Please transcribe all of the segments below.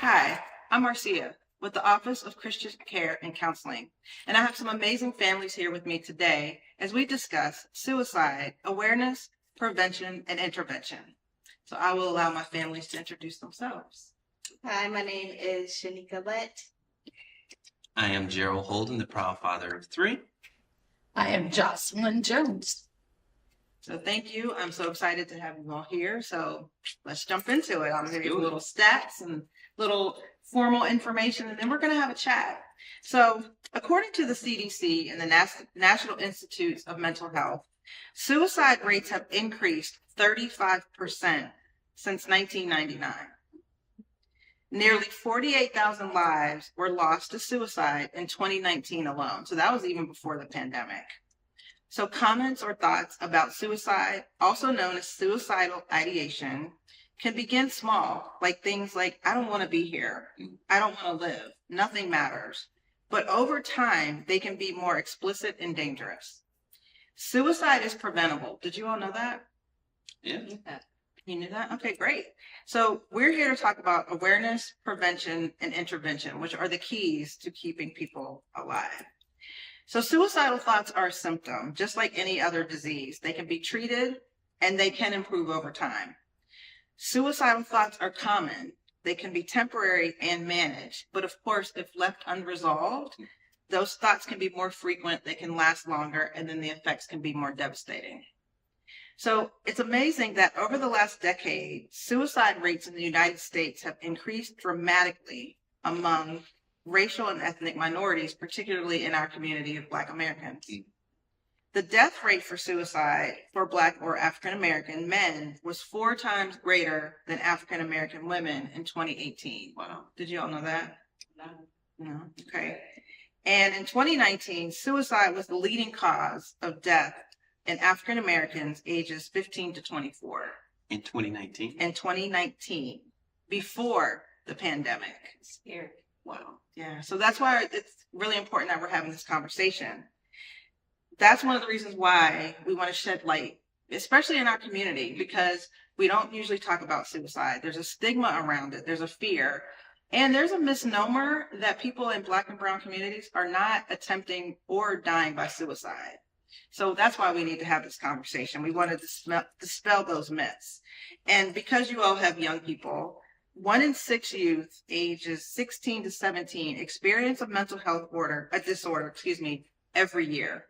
Hi, I'm Marcia with the Office of Christian Care and Counseling, and I have some amazing families here with me today as we discuss suicide awareness, prevention, and intervention. So I will allow my families to introduce themselves. Hi, my name is Shanika Lett. I am Gerald Holden, the proud father of 3. I am Jocelyn Jones. So thank you. I'm so excited to have you all here. So let's jump into it. I'm going to give you little stats and little formal information, and then we're going to have a chat. So according to the CDC and the National Institutes of Mental Health, suicide rates have increased 35% since 1999. Nearly 48,000 lives were lost to suicide in 2019 alone. So that was even before the pandemic. So comments or thoughts about suicide, also known as suicidal ideation, can begin small, like things like, I don't want to be here. I don't want to live. Nothing matters. But over time, they can be more explicit and dangerous. Suicide is preventable. Did you all know that? Yeah. You knew that? Okay, great. So we're here to talk about awareness, prevention, and intervention, which are the keys to keeping people alive. So suicidal thoughts are a symptom, just like any other disease. They can be treated and they can improve over time. Suicidal thoughts are common. They can be temporary and managed. But of course, if left unresolved, those thoughts can be more frequent, they can last longer, and then the effects can be more devastating. So it's amazing that over the last decade, suicide rates in the United States have increased dramatically among racial and ethnic minorities, particularly in our community of Black Americans. The death rate for suicide for Black or African American men was 4 times greater than African American women in 2018. Wow. Did you all know that? No. Okay. And in 2019, suicide was the leading cause of death in African Americans ages 15 to 24. In 2019? In 2019, before the pandemic. Scary. Wow. Yeah. So that's why it's really important that we're having this conversation. That's one of the reasons why we want to shed light, especially in our community, because we don't usually talk about suicide. There's a stigma around it. There's a fear. And there's a misnomer that people in Black and brown communities are not attempting or dying by suicide. So that's why we need to have this conversation. We want to dispel those myths. And because you all have young people, 1 in 6 youth ages 16 to 17 experience a mental health disorder, every year.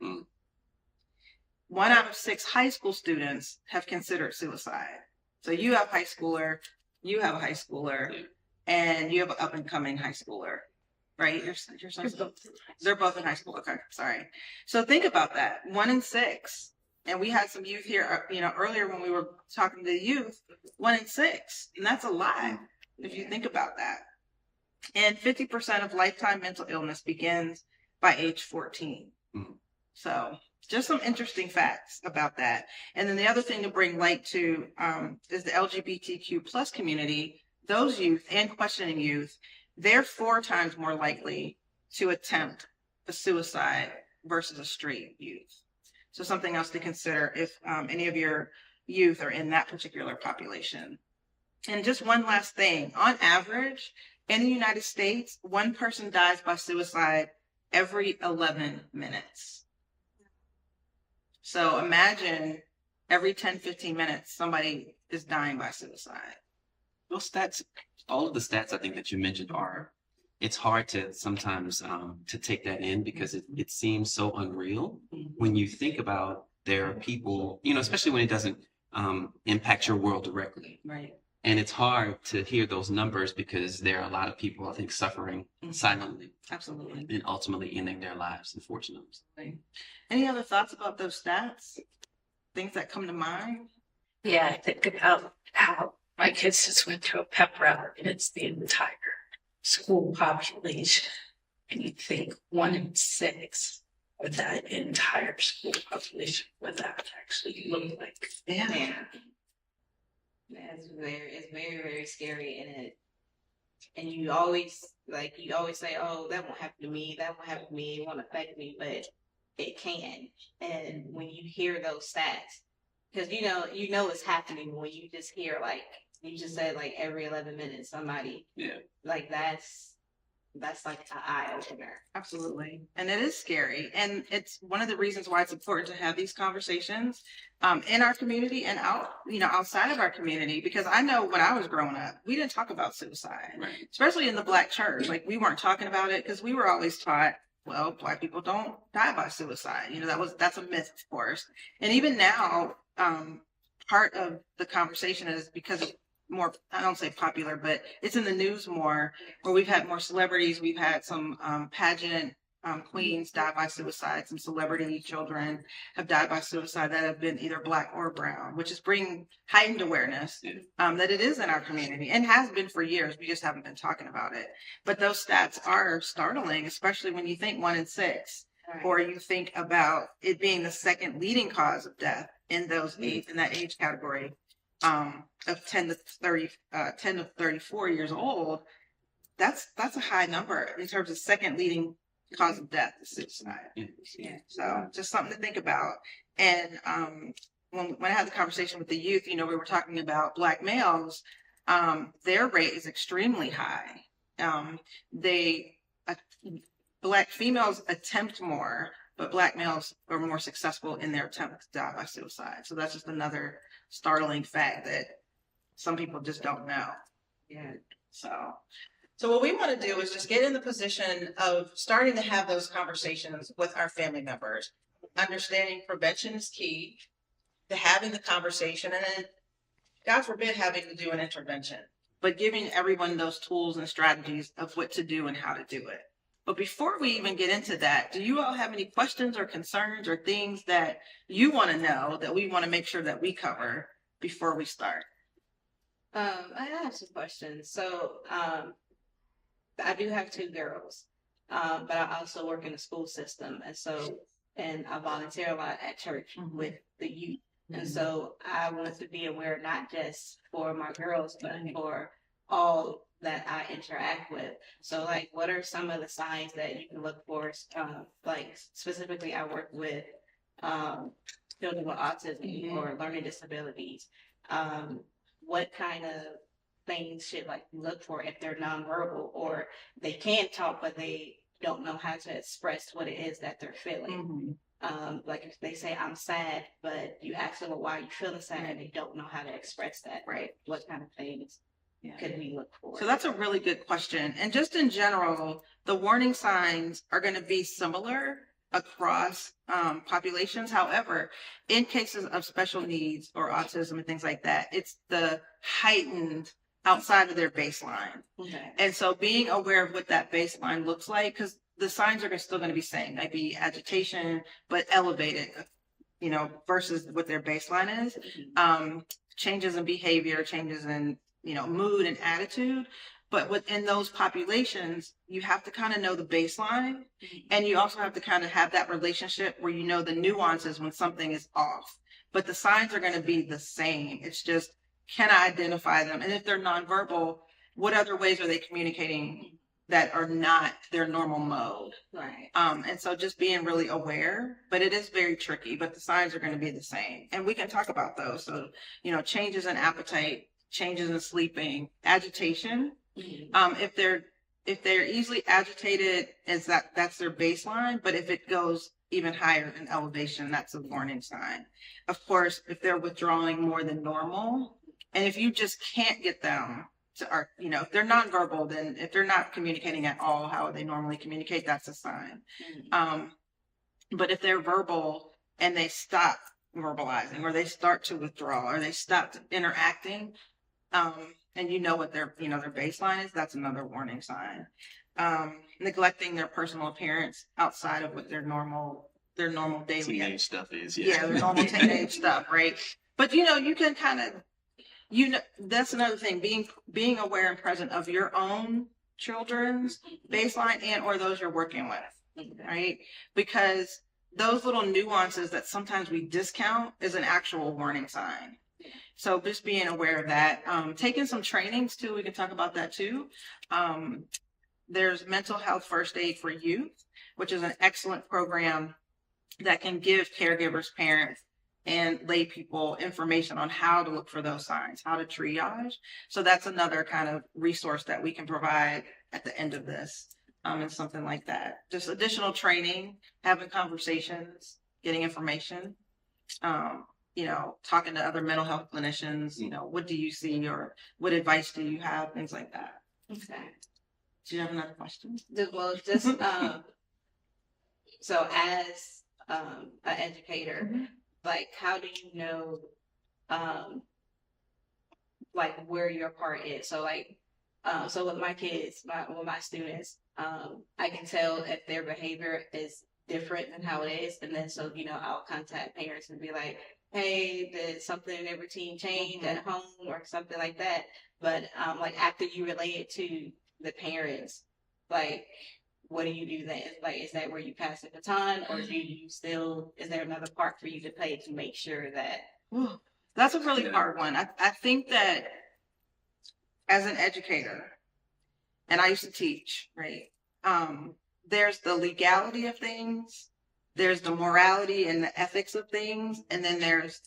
1 out of 6 high school students have considered suicide. So you have high schooler, you have a high schooler, and you have an up and coming high schooler, right? Your son's they're both in high school. Okay, sorry. So think about that. 1 in 6. And we had some youth here, earlier when we were talking to the youth, 1 in 6. And that's a lot if you think about that. And 50% of lifetime mental illness begins by age 14. So just some interesting facts about that. And then the other thing to bring light to is the LGBTQ plus community. Those youth and questioning youth, they're 4 times more likely to attempt a suicide versus a straight youth. So something else to consider if any of your youth are in that particular population. And just one last thing, on average, in the United States, 1 person dies by suicide every 11 minutes. So imagine every 10, 15 minutes, somebody is dying by suicide. Those stats, all of the stats I think that you mentioned it's hard to sometimes to take that in because it seems so unreal when you think about there are people, especially when it doesn't impact your world directly. Right. And it's hard to hear those numbers because there are a lot of people, I think, suffering silently. Absolutely. And ultimately ending their lives, unfortunately. Right. Any other thoughts about those stats? Things that come to mind? Yeah, I think about how my kids just went to a pep rally and it's the entire school population. And you think 1 in 6 of that entire school population, what that actually look like. Yeah. It's very, very scary, and you always say, oh, that won't happen to me, it won't affect me, but it can. And when you hear those stats, because you know it's happening when you just hear like you just said like every 11 minutes somebody. Yeah. Like that's like an eye opener. Absolutely. And it is scary. And it's one of the reasons why it's important to have these conversations in our community and outside of our community, because I know when I was growing up, we didn't talk about suicide, Right. especially in the Black church. Like we weren't talking about it because we were always taught, well, Black people don't die by suicide. That's a myth, of course. And even now, part of the conversation is because of more, I don't say popular, but it's in the news more, where we've had more celebrities. We've had some pageant queens die by suicide. Some celebrity children have died by suicide that have been either Black or brown, which is bringing heightened awareness that it is in our community and has been for years. We just haven't been talking about it. But those stats are startling, especially when you think 1 in 6, Right. or you think about it being the second leading cause of death in that age category. Of 10 to 34 years old, that's a high number in terms of second leading cause of death is suicide. Yeah. So just something to think about. And when I had the conversation with the youth, we were talking about Black males. Their rate is extremely high. Black females attempt more, but Black males are more successful in their attempt to die by suicide. So that's just another startling fact that some people just don't know. Yeah. So what we want to do is just get in the position of starting to have those conversations with our family members, understanding prevention is key to having the conversation, and then, God forbid, having to do an intervention, but giving everyone those tools and strategies of what to do and how to do it. But before we even get into that, do you all have any questions or concerns or things that you want to know that we want to make sure that we cover before we start? I have some questions. So I do have 2 girls, but I also work in the school system. And I volunteer a lot at church with the youth. And so I want to be aware, not just for my girls, but for all that I interact with. So like, what are some of the signs that you can look for? Like specifically, I work with children with autism or learning disabilities. What kind of things should like look for if they're nonverbal or they can talk, but they don't know how to express what it is that they're feeling? Like if they say I'm sad, but you ask them, well, why are you feeling sad? And they don't know how to express that. Right. What kind of things could we look for? So that's a really good question. And just in general, the warning signs are going to be similar across populations. However, in cases of special needs or autism and things like that, it's the heightened outside of their baseline. Okay. And so being aware of what that baseline looks like, because the signs are still going to be same, maybe agitation, but elevated, versus what their baseline is. Changes in behavior, changes in, mood and attitude. But within those populations, you have to kind of know the baseline, and you also have to kind of have that relationship where you know the nuances when something is off. But the signs are going to be the same. It's just, can I identify them? And if they're nonverbal, what other ways are they communicating that are not their normal mode? Right. And so just being really aware, but it is very tricky, but the signs are going to be the same. And we can talk about those. So, changes in appetite, changes in sleeping, agitation. If they're easily agitated, that's their baseline. But if it goes even higher in elevation, that's a warning sign. Of course, if they're withdrawing more than normal, and if you just can't get them to, or if they're nonverbal, then if they're not communicating at all how they normally communicate, that's a sign. But if they're verbal and they stop verbalizing, or they start to withdraw, or they stop interacting, and what their baseline is, that's another warning sign. Neglecting their personal appearance outside of what their normal daily teenage stuff is. Their normal teenage stuff, right? But you can kind of, that's another thing, being aware and present of your own children's baseline and or those you're working with, right? Because those little nuances that sometimes we discount is an actual warning sign. So just being aware of that. Taking some trainings too, we can talk about that too. There's mental health first aid for youth, which is an excellent program that can give caregivers, parents, and lay people information on how to look for those signs, how to triage. So that's another kind of resource that we can provide at the end of this, and something like that. Just additional training, having conversations, getting information, talking to other mental health clinicians, what do you see or what advice do you have, things like that. Okay. Do you have another question? So as an educator, Mm-hmm. like, how do you know, like, where your part is? So like, so with my kids, with my students, I can tell if their behavior is different than how it is. And then, so, I'll contact parents and be like, hey, did something in their routine change at home or something like that? But, like, after you relay it to the parents, like, what do you do then? Like, is that where you pass the baton, or do you still, is there another part for you to play to make sure that? That's a really hard one. I think that as an educator, and I used to teach, right? There's the legality of things, there's the morality and the ethics of things, and then there's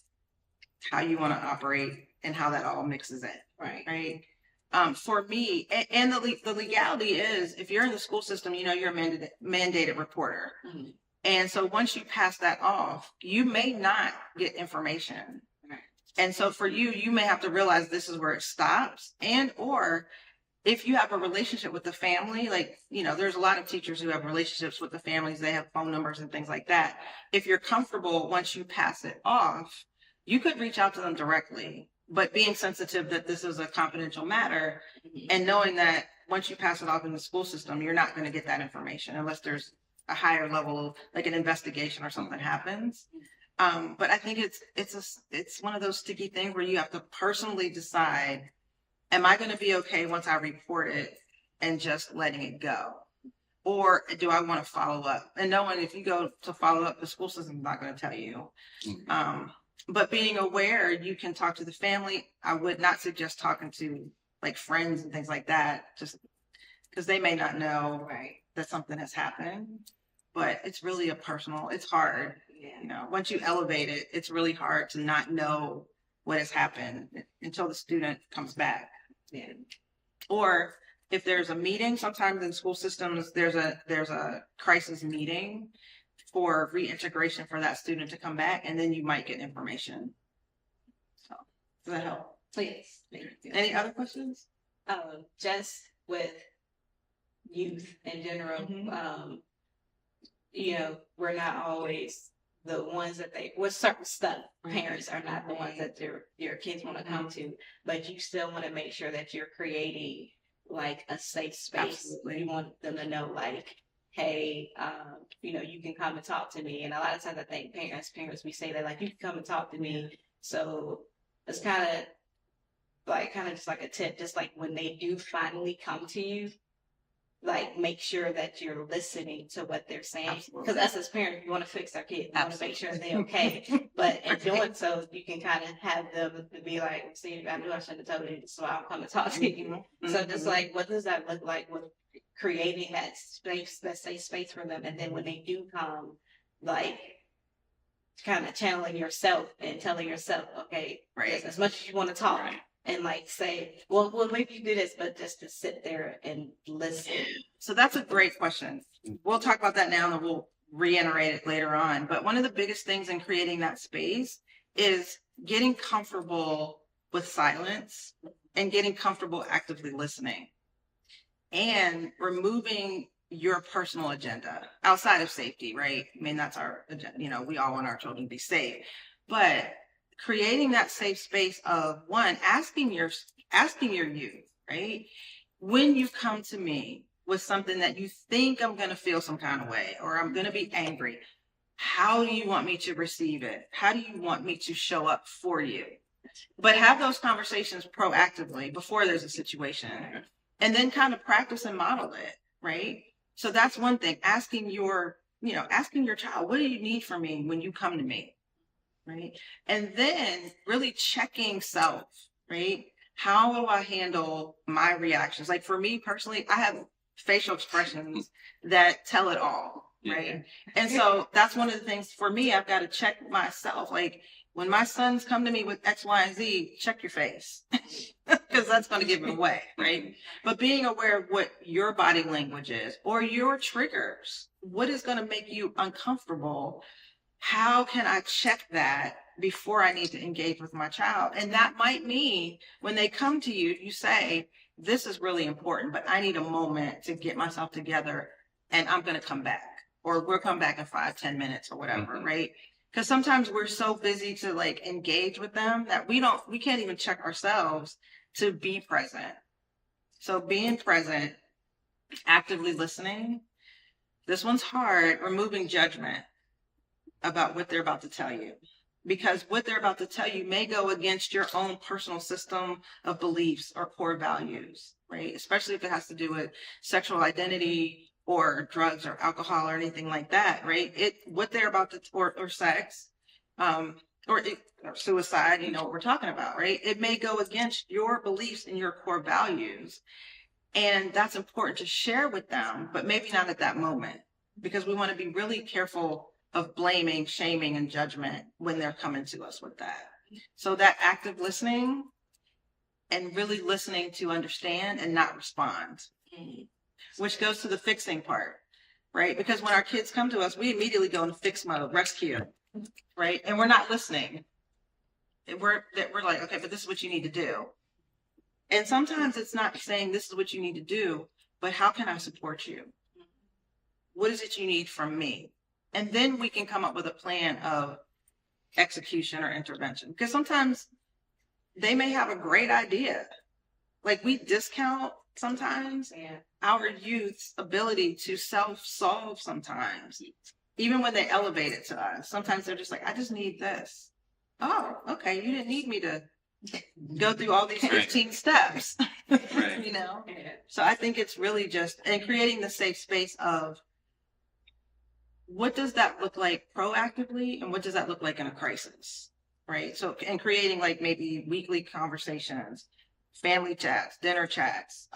how you want to operate and how that all mixes in, right? For me, and the legality is, if you're in the school system, you're a mandated reporter. Mm-hmm. And so once you pass that off, you may not get information. Right. And so for you may have to realize this is where it stops. And, or if you have a relationship with the family, like, there's a lot of teachers who have relationships with the families, they have phone numbers and things like that. If you're comfortable, once you pass it off, you could reach out to them directly, but being sensitive that this is a confidential matter, and knowing that once you pass it off in the school system, you're not going to get that information unless there's a higher level, like an investigation or something happens. But I think it's one of those sticky things where you have to personally decide, am I going to be okay once I report it and just letting it go? Or do I want to follow up? And knowing if you go to follow up, the school system is not going to tell you. But being aware, you can talk to the family. I would not suggest talking to like friends and things like that, just because they may not know that something has happened. But it's really it's hard. Once you elevate it, it's really hard to not know what has happened until the student comes back. Yeah. Or if there's a meeting, sometimes in school systems, there's a crisis meeting for reintegration for that student to come back, and then you might get information. So does that help? Please. Thank you. Any other questions? Just with youth in general, we're not always the ones that with certain stuff, parents are not the ones that your kids want to come to, but you still want to make sure that you're creating like a safe space. Absolutely. You want them to know, like, hey, you can come and talk to me. And a lot of times I think parents, we say that, like, you can come and talk to me. So it's kind of just like a tip, just like when they do finally come to you, like, make sure that you're listening to what they're saying. Because us as parents, we want to fix our kids. We want to make sure they're okay. But in doing so, you can kind of have them to be like, see, I knew I shouldn't have told you, so I'll come and talk to you. So just like, what does that look like with creating that space, that safe space for them? And then when they do come, like, kind of channeling yourself and telling yourself, okay, as much as you want to talk, and like say, well, maybe you do this, but just to sit there and listen. So that's a great question. We'll talk about that now and we'll reiterate it later on. But one of the biggest things in creating that space is getting comfortable with silence and getting comfortable actively listening and removing your personal agenda outside of safety, right? I mean, that's our agenda. We all want our children to be safe, but creating that safe space of, one, asking your youth, right? When you come to me with something that you think I'm going to feel some kind of way, or I'm going to be angry, how do you want me to receive it? How do you want me to show up for you? But have those conversations proactively before there's a situation, and then kind of practice and model it, right? So that's one thing, asking your child, what do you need from me when you come to me? Right. And then really checking self, right? How will I handle my reactions? Like for me personally, I have facial expressions that tell it all. Right. And so that's one of the things for me, I've got to check myself. Like, when my sons come to me with X, Y, and Z, check your face because that's going to give it away, right? But being aware of what your body language is or your triggers, what is going to make you uncomfortable? How can I check that before I need to engage with my child? And that might mean when they come to you, you say, this is really important, but I need a moment to get myself together and I'm going to come back, or we'll come back in 5-10 minutes or whatever, right? Because sometimes we're so busy to like engage with them that we can't even check ourselves to be present. So being present, actively listening, this one's hard, removing judgment about what they're about to tell you. Because what they're about to tell you may go against your own personal system of beliefs or core values, right? Especially if it has to do with sexual identity or drugs or alcohol or anything like that, right? What they're about to, or sex, or suicide, you know what we're talking about, right? It may go against your beliefs and your core values. And that's important to share with them, but maybe not at that moment, because we want to be really careful of blaming, shaming, and judgment when they're coming to us with that. So that active listening and really listening to understand and not respond, which goes to the fixing part, right? Because when our kids come to us, we immediately go into fix mode, rescue, right? And we're not listening. We're like, okay, but this is what you need to do. And sometimes it's not saying this is what you need to do, but how can I support you? What is it you need from me? And then we can come up with a plan of execution or intervention. Because sometimes they may have a great idea. Like we discount sometimes our youth's ability to self-solve sometimes. Even when they elevate it to us. Sometimes they're just like, I just need this. Oh, okay. You didn't need me to go through all these 15 steps. Right. You know? So I think it's really just, and creating the safe space of, what does that look like proactively and what does that look like in a crisis, right? So, and creating like maybe weekly conversations, family chats, dinner chats.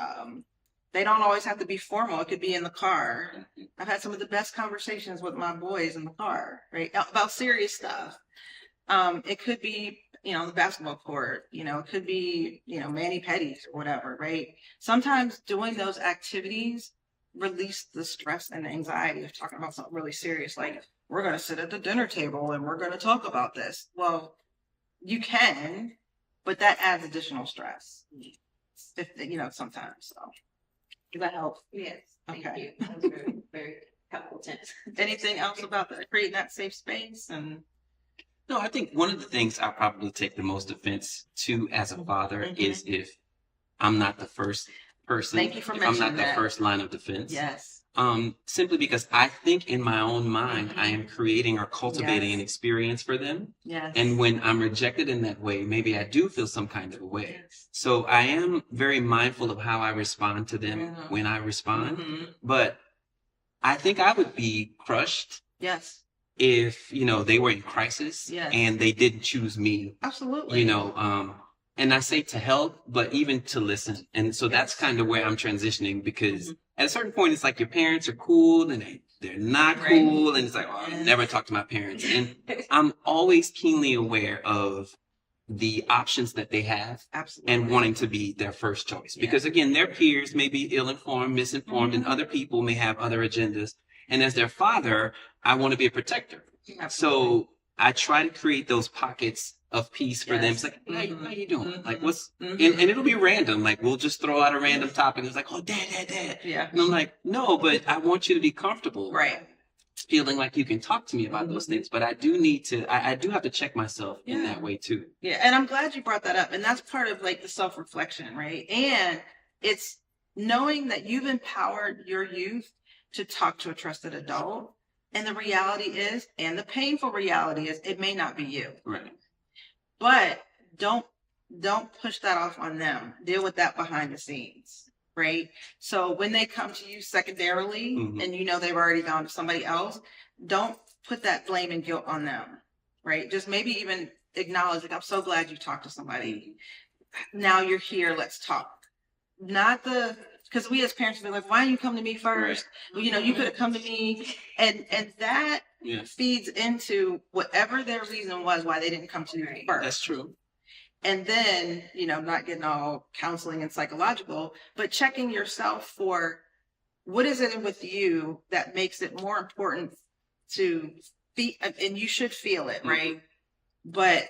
They don't always have to be formal. It could be in the car. I've had some of the best conversations with my boys in the car, right? About serious stuff. It could be, you know, the basketball court, you know, it could be, you know, mani-pedis or whatever, right? Sometimes doing those activities release the stress and the anxiety of talking about something really serious, like we're going to sit at the dinner table and we're going to talk about this. Well, you can, but that adds additional stress, if you know, sometimes. So does that help? Yes. Thank Okay. you. That was very, very helpful tips. Anything else about that, creating that safe space? And No, I think one of the things I probably take the most offense to as a father is if I'm not the first person. Thank you for if I'm not mentioning the that. first line of defense. yes, Simply because I think in my own mind I am creating or cultivating Yes. an experience for them. yes. And when I'm rejected in that way, maybe I do feel some kind of a way. So I am very mindful of how I respond to them when I respond. Mhm. But I think I would be crushed Yes, if, you know, they were in crisis Yes. and they didn't choose me, absolutely. you know, and I say to help, but even to listen. And so that's kind of where I'm transitioning, because at a certain point, it's like your parents are cool and they're not Right. cool. And it's like, oh, I'll Yes. never talk to my parents. And I'm always keenly aware of the options that they have Absolutely. and wanting to be their first choice. Yeah. Because again, their peers may be ill-informed, misinformed, and other people may have other agendas. And as their father, I want to be a protector. Absolutely. So I try to create those pockets of peace for them. Yes. It's like, how you doing? Mhm. Like, what's, Mhm. and it'll be random. Like, we'll just throw out a random topic. It's like, oh, dad. Yeah. And I'm like, no, but I want you to be comfortable. Right. Feeling like you can talk to me about those things. But I do need to, I do have to check myself in Yeah. that way too. Yeah. And I'm glad you brought that up. And that's part of like the self-reflection, right? And it's knowing that you've empowered your youth to talk to a trusted adult. And the reality is, and the painful reality is, it may not be you. Right. But don't push that off on them. Deal with that behind the scenes, right? So when they come to you secondarily and you know they've already gone to somebody else, don't put that blame and guilt on them, right? Just maybe even acknowledge, like, I'm so glad you talked to somebody. Now you're here, let's talk. Not because we as parents are like, why didn't you come to me first? Well, you know, you could have come to me. And that feeds into whatever their reason was why they didn't come to you first. That's true. And then, not getting all counseling and psychological, but checking yourself for what is it with you that makes it more important to be, and you should feel it, right? But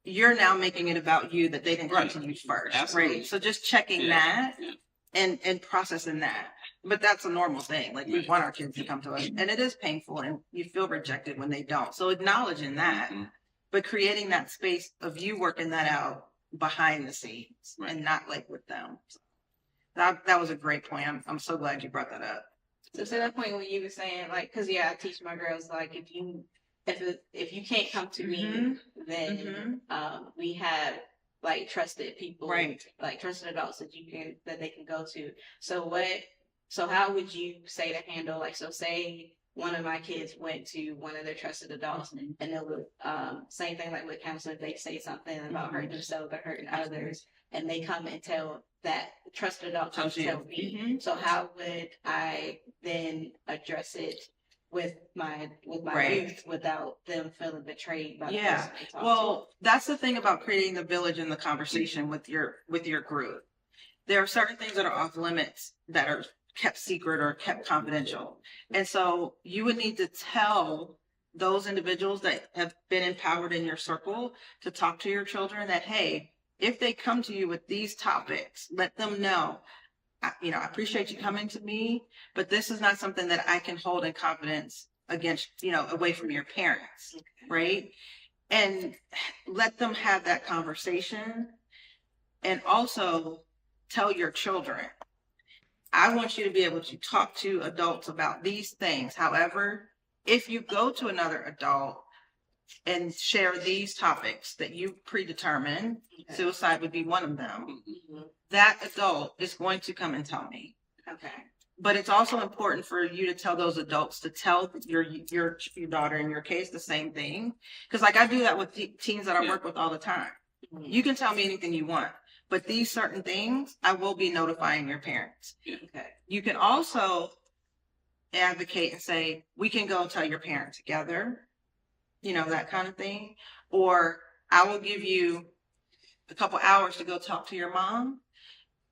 you're now making it about you that they didn't come to you first, right? So just checking that and processing that. But that's a normal thing. Like, we want our kids to come to us, and it is painful, and you feel rejected when they don't. So acknowledging that, but creating that space of you working that out behind the scenes and not like with them. So that was a great point. I'm so glad you brought that up. So to that point when you were saying, like, because I teach my girls, like, if you can't come to me, then we have like trusted people, like trusted adults that they can go to. So how would you say to handle, like, so say one of my kids went to one of their trusted adults, and it would same thing like with counseling, if they say something about hurting themselves or hurting others, and they come and tell that trusted adult to tell me. So how would I then address it with my youth without them feeling betrayed by the person they talk to? That's the thing about creating the village and the conversation with your group. There are certain things that are off limits that are kept secret or kept confidential. And so you would need to tell those individuals that have been empowered in your circle to talk to your children that, hey, if they come to you with these topics, let them know, I appreciate you coming to me, but this is not something that I can hold in confidence against, away from your parents, right? And let them have that conversation. And also tell your children, I want you to be able to talk to adults about these things. However, if you go to another adult and share these topics that you predetermined, suicide would be one of them, that adult is going to come and tell me. Okay. But it's also important for you to tell those adults to tell your daughter, in your case, the same thing. Because like I do that with teens that I work with all the time. You can tell me anything you want, but these certain things, I will be notifying your parents. Okay. You can also advocate and say, we can go tell your parent together, that kind of thing. Or I will give you a couple hours to go talk to your mom.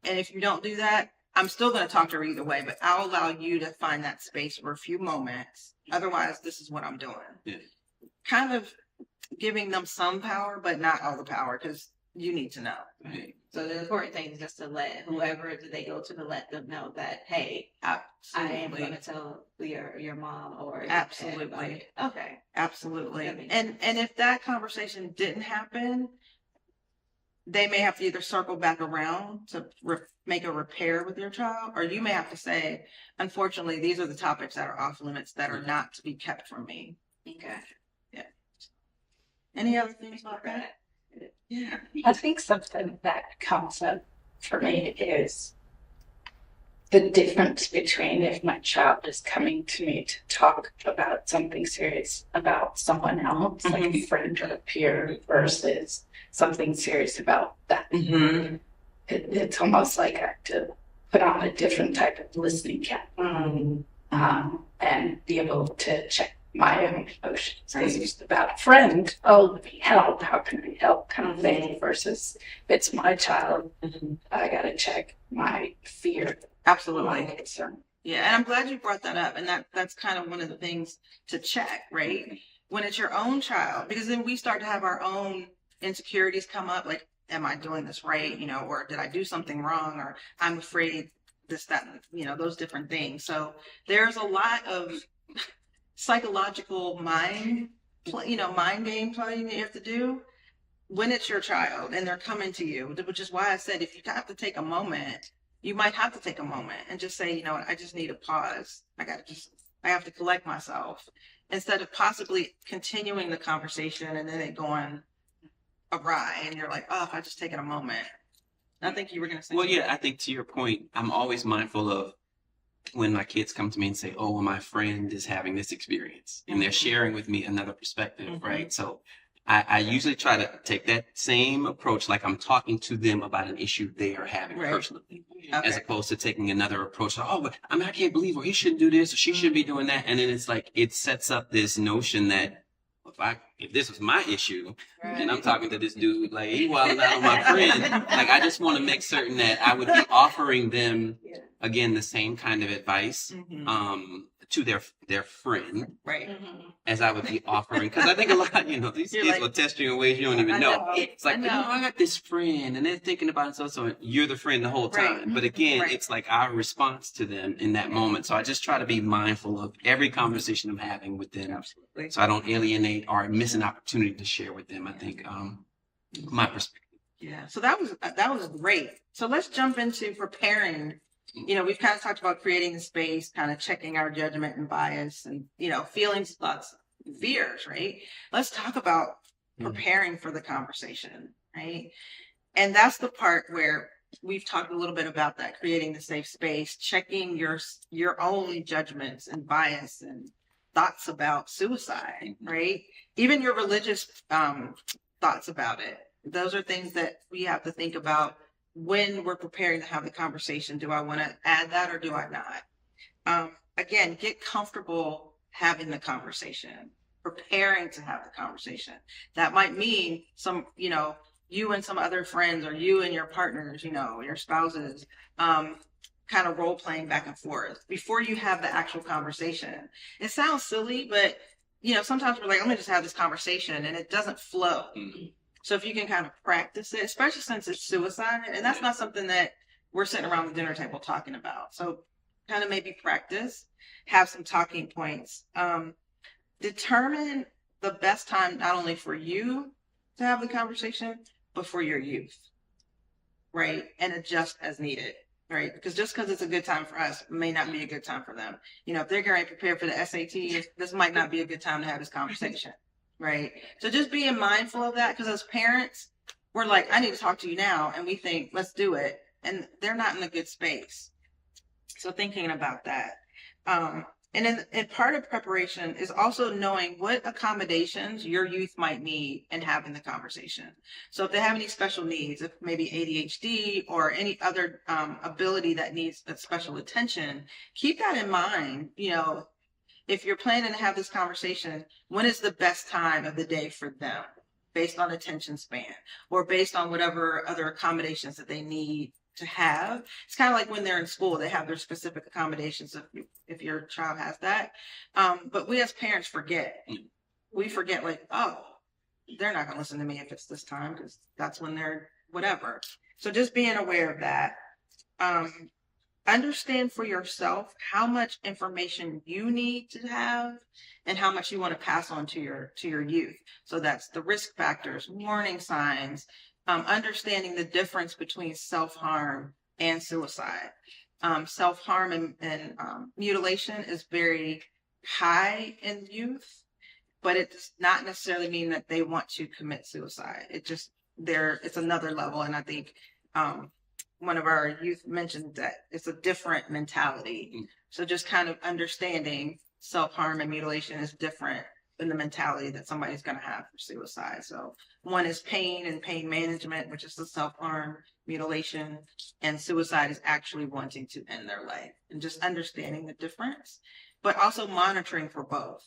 And if you don't do that, I'm still going to talk to her either way, but I'll allow you to find that space for a few moments. Otherwise, this is what I'm doing. Yeah. Kind of giving them some power, but not all the power, because you need to know. Right. So the important thing is just to let whoever they go to let them know that, hey, I am going to tell your mom or absolutely. Your dad about it. Okay. Absolutely. And if that conversation didn't happen, they may have to either circle back around to make a repair with your child, or you may have to say, unfortunately, these are the topics that are off limits that are not to be kept from me. Okay. Yeah. Any other things about that? Yeah. I think something that comes up for me is the difference between if my child is coming to me to talk about something serious about someone else, like a friend or a peer, versus something serious about that. It's almost like I have to put on a different type of listening cap and be able to check my own emotions. Because it's about a friend, let me help, how can I help, kind of thing, versus if it's my child, I got to check my fear. Absolutely. My concern. Yeah, and I'm glad you brought that up. And that's kind of one of the things to check, right? When it's your own child, because then we start to have our own insecurities come up, like, am I doing this right? Or did I do something wrong? Or I'm afraid this, that, those different things. So there's a lot of psychological mind game playing that you have to do when it's your child and they're coming to you, which is why I said, if you have to take a moment, you might have to take a moment and just say, I just need a pause. I have to collect myself, instead of possibly continuing the conversation and then it going awry and you're like, if I just taken a moment. I think you were going to say something. I think to your point, I'm always mindful of when my kids come to me and say, my friend is having this experience and they're sharing with me another perspective, right? So I usually try to take that same approach, like I'm talking to them about an issue they are having Right. personally, Okay. as opposed to taking another approach. Oh, but I can't believe, or he shouldn't do this, or she should be doing that. And then it's like, it sets up this notion that if this was my issue, and I'm talking to this dude, like, he wilding out on my friend, like, I just want to make certain that I would be offering them, again, the same kind of advice, to their friend, Right. as I would be offering. Because I think a lot, these kids will test you in ways you don't even know. It's like, I got this friend, and they're thinking about it, so you're the friend the whole time. Right. But again, Right. it's like our response to them in that moment. So I just try to be mindful of every conversation I'm having with them. Absolutely. So I don't alienate or miss an opportunity to share with them, I think, my perspective. Yeah. So that was great. So let's jump into preparing. We've kind of talked about creating the space, kind of checking our judgment and bias and, feelings, thoughts, fears, right? Let's talk about preparing for the conversation, right? And that's the part where we've talked a little bit about that, creating the safe space, checking your own judgments and bias and thoughts about suicide, right? Even your religious thoughts about it. Those are things that we have to think about when we're preparing to have the conversation. Do I want to add that or do I not? Again, get comfortable having the conversation, preparing to have the conversation. That might mean you and some other friends, or you and your partners, your spouses, kind of role playing back and forth before you have the actual conversation. It sounds silly, but sometimes we're like, let me just have this conversation, and it doesn't flow. So if you can kind of practice it, especially since it's suicide, and that's not something that we're sitting around the dinner table talking about. So kind of maybe practice, have some talking points, determine the best time, not only for you to have the conversation, but for your youth, right? And adjust as needed, right? Because just because it's a good time for us may not be a good time for them. If they're getting prepared for the SAT, this might not be a good time to have this conversation. Right. So just being mindful of that, because as parents, we're like, I need to talk to you now. And we think, let's do it. And they're not in a good space. So thinking about that. And part of preparation is also knowing what accommodations your youth might need and having the conversation. So if they have any special needs, if maybe ADHD or any other ability that needs special attention, keep that in mind. If you're planning to have this conversation, when is the best time of the day for them, based on attention span or based on whatever other accommodations that they need to have? It's kind of like when they're in school, they have their specific accommodations if your child has that. But we as parents forget. We forget, like, oh, they're not going to listen to me if it's this time, because that's when they're whatever. So just being aware of that. Understand for yourself how much information you need to have and how much you want to pass on to your youth. So that's the risk factors, warning signs, understanding the difference between self-harm and suicide. Self-harm and mutilation is very high in youth, but it does not necessarily mean that they want to commit suicide. It's another level. And I think one of our youth mentioned that it's a different mentality. So just kind of understanding self-harm and mutilation is different than the mentality that somebody's going to have for suicide. So one is pain and pain management, which is the self-harm, mutilation, and suicide is actually wanting to end their life, and just understanding the difference, but also monitoring for both.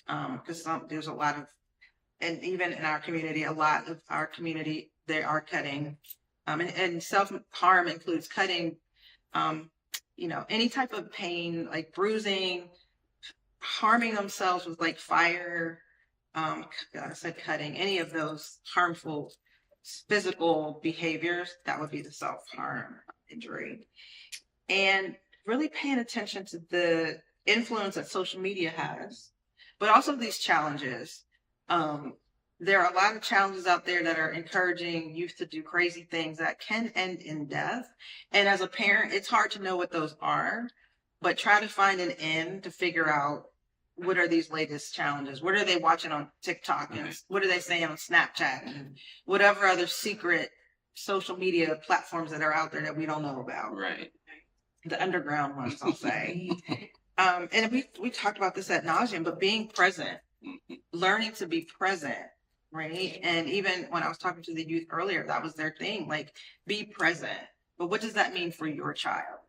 Because there's a lot of, and even in our community, they are cutting. And self-harm includes cutting, any type of pain, like bruising, harming themselves with like fire, I said cutting, any of those harmful physical behaviors, that would be the self-harm injury. And really paying attention to the influence that social media has, but also these challenges. There are a lot of challenges out there that are encouraging youth to do crazy things that can end in death. And as a parent, it's hard to know what those are, but try to find an end to figure out what are these latest challenges? What are they watching on TikTok? And what are they saying on Snapchat? And whatever other secret social media platforms that are out there that we don't know about. Right. The underground ones, I'll say. And we talked about this ad nauseum, but being present, learning to be present. right? And even when I was talking to the youth earlier, that was their thing, like be present. But what does that mean for your child,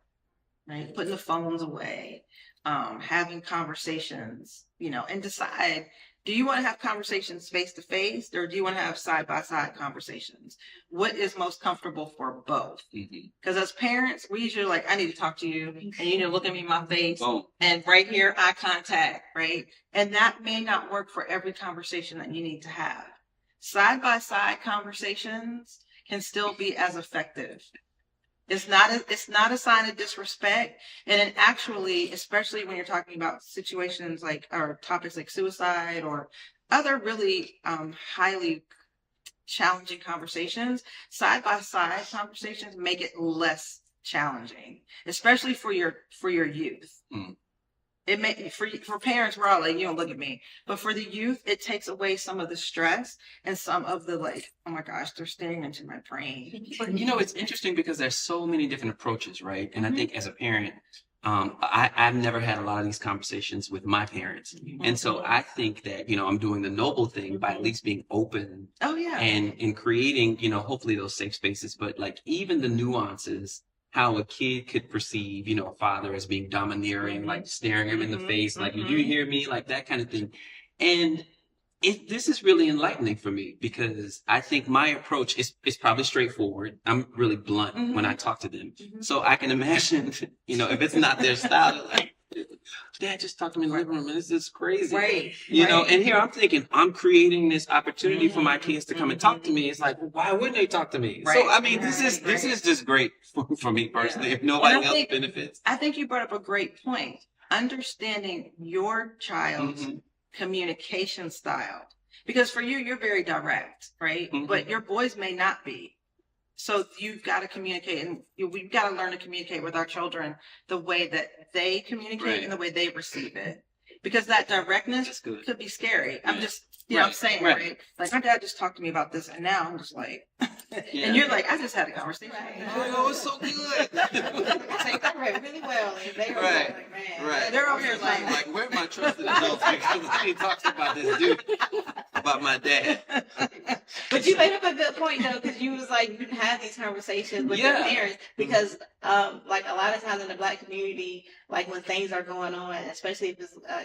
right? Putting the phones away, having conversations, and decide, do you want to have conversations face to face, or do you want to have side by side conversations? What is most comfortable for both? Because as parents, we usually like, I need to talk to you, and you need to look at me in my face, and right here, eye contact, right? And that may not work for every conversation that you need to have. Side by side conversations can still be as effective. It's not a sign of disrespect. And then actually, especially when you're talking about situations like, or topics like suicide or other really highly challenging conversations, side by side conversations make it less challenging, especially for your youth. It may, for parents, we're all like, you don't look at me. But for the youth, it takes away some of the stress and some of the like, oh my gosh, they're staring into my brain. But it's interesting because there's so many different approaches, right? And I think as a parent, I've never had a lot of these conversations with my parents. And so I think that, I'm doing the noble thing by at least being open. Oh yeah. And creating, hopefully those safe spaces, but like even the nuances, how a kid could perceive, a father as being domineering, like staring him in the face, like, did you hear me? Like that kind of thing. And this is really enlightening for me because I think my approach is probably straightforward. I'm really blunt when I talk to them. So I can imagine, if it's not their style, like, Dad just talked to me in the living room and this is crazy. Right. And here I'm thinking, I'm creating this opportunity for my kids to come and talk to me. It's like, well, why wouldn't they talk to me? Right. So, I mean, this is just great for me personally, if nobody else benefits. I think you brought up a great point. Understanding your child's communication style. Because for you, you're very direct, right? But your boys may not be. So you've got to communicate, and we've got to learn to communicate with our children the way that they communicate and the way they receive it. Because that directness could be scary. I'm just, I'm saying, right? Like, my dad just talked to me about this, and now I'm just like, and you're like, I just had a conversation. Oh, it's so good. Take that really well. And they were like, man. Right. They're over here like, where are my trusted adults? Because he talks about this dude, about my dad. But you made up a good point though, because you was like, you have these conversations with your parents, because like a lot of times in the Black community, like when things are going on, especially if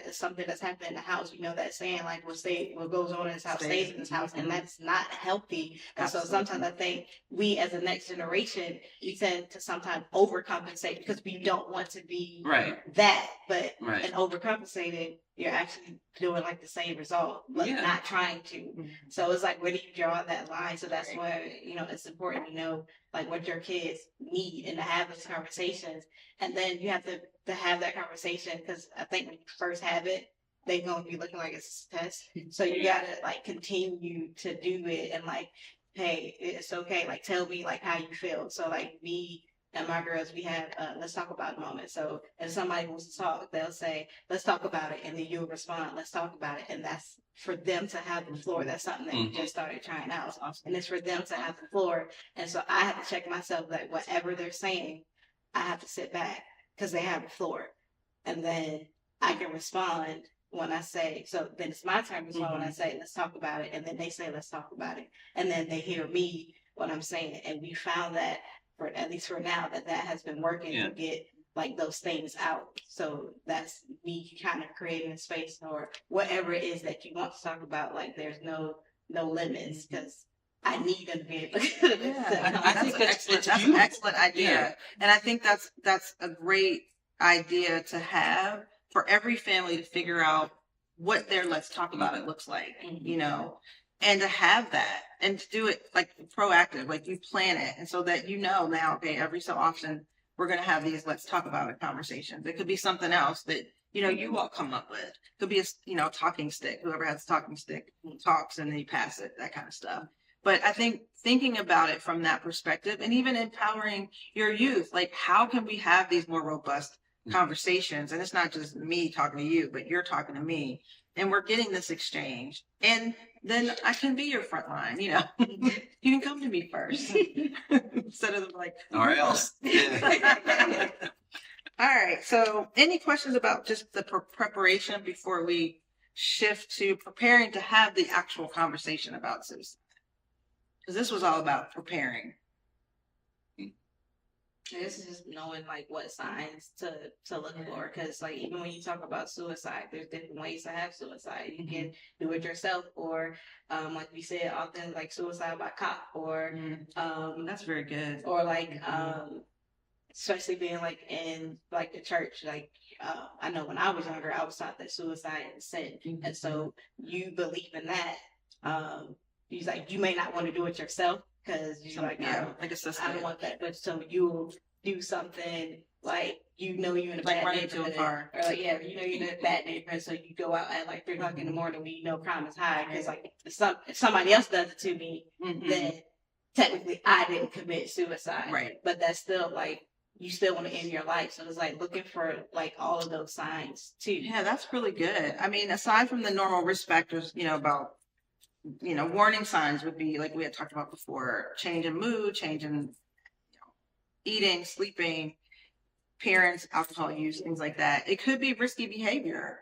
it's something that's happening in the house, that saying like, what goes on in this house stays in this house, and that's not healthy. And so sometimes I think we as a next generation, we tend to sometimes overcompensate because we don't want to be that, but and overcompensating, you're actually doing like the same result, but not trying to. So it's like, where do you draw that line? So that's where, it's important to know like what your kids need and to have those conversations. And then you have to have that conversation, because I think when you first have it, they're going to be looking like it's a test. So you got to like continue to do it and like, hey, it's okay. Like, tell me like how you feel. So like me and my girls, we have let's talk about a moment. So if somebody wants to talk, they'll say, let's talk about it. And then you'll respond, let's talk about it. And that's for them to have the floor. That's something that we just started trying out. And it's for them to have the floor. And so I have to check myself that whatever they're saying, I have to sit back because they have the floor. And then I can respond when I say, so then it's my turn to respond when I say, let's talk about it. And then they say, let's talk about it. And then they hear me, what I'm saying. And we found that, for at least for now, that has been working to get like those things out. So that's me kind of creating a space, or whatever it is that you want to talk about. Like, there's no limits, because I need them to be able to. I think that's an excellent idea. Yeah. And I think that's a great idea to have for every family to figure out what their let's talk about it looks like, and to have that and to do it like proactive, like you plan it. And so that now, okay, every so often we're going to have these let's talk about it conversations. It could be something else that, you all come up with. It could be a talking stick. Whoever has a talking stick talks and then you pass it, that kind of stuff. But I think thinking about it from that perspective, and even empowering your youth, like, how can we have these more robust conversations? And it's not just me talking to you, but you're talking to me, and we're getting this exchange. And then I can be your front line, you can come to me first instead of like, or else. All right. So any questions about just the preparation before we shift to preparing to have the actual conversation about suicide. Because this was all about preparing. This is just knowing like what signs to look for, because like even when you talk about suicide, there's different ways to have suicide. You can do it yourself, or like we said, often like suicide by cop, or That's very good. or like especially being like in like the church, like I know when I was younger, I was taught that suicide is sin, and so you believe in that. He's like, you may not want to do it yourself, because you're like, like a system. I don't want that, but so you'll do something like you're in a Like bad running into a neighborhood, car. or like you're in a bad neighborhood, so you go out at like 3:00 in the morning when you know crime is high, because like if somebody else does it to me, then technically I didn't commit suicide, Right. But that's still like you still want to end your life, so it's like looking for like all of those signs too. Yeah, that's really good. I mean, aside from the normal risk factors, about warning signs would be like we had talked about before: change in mood, change in eating, sleeping, parents, alcohol use, things like that. It could be risky behavior,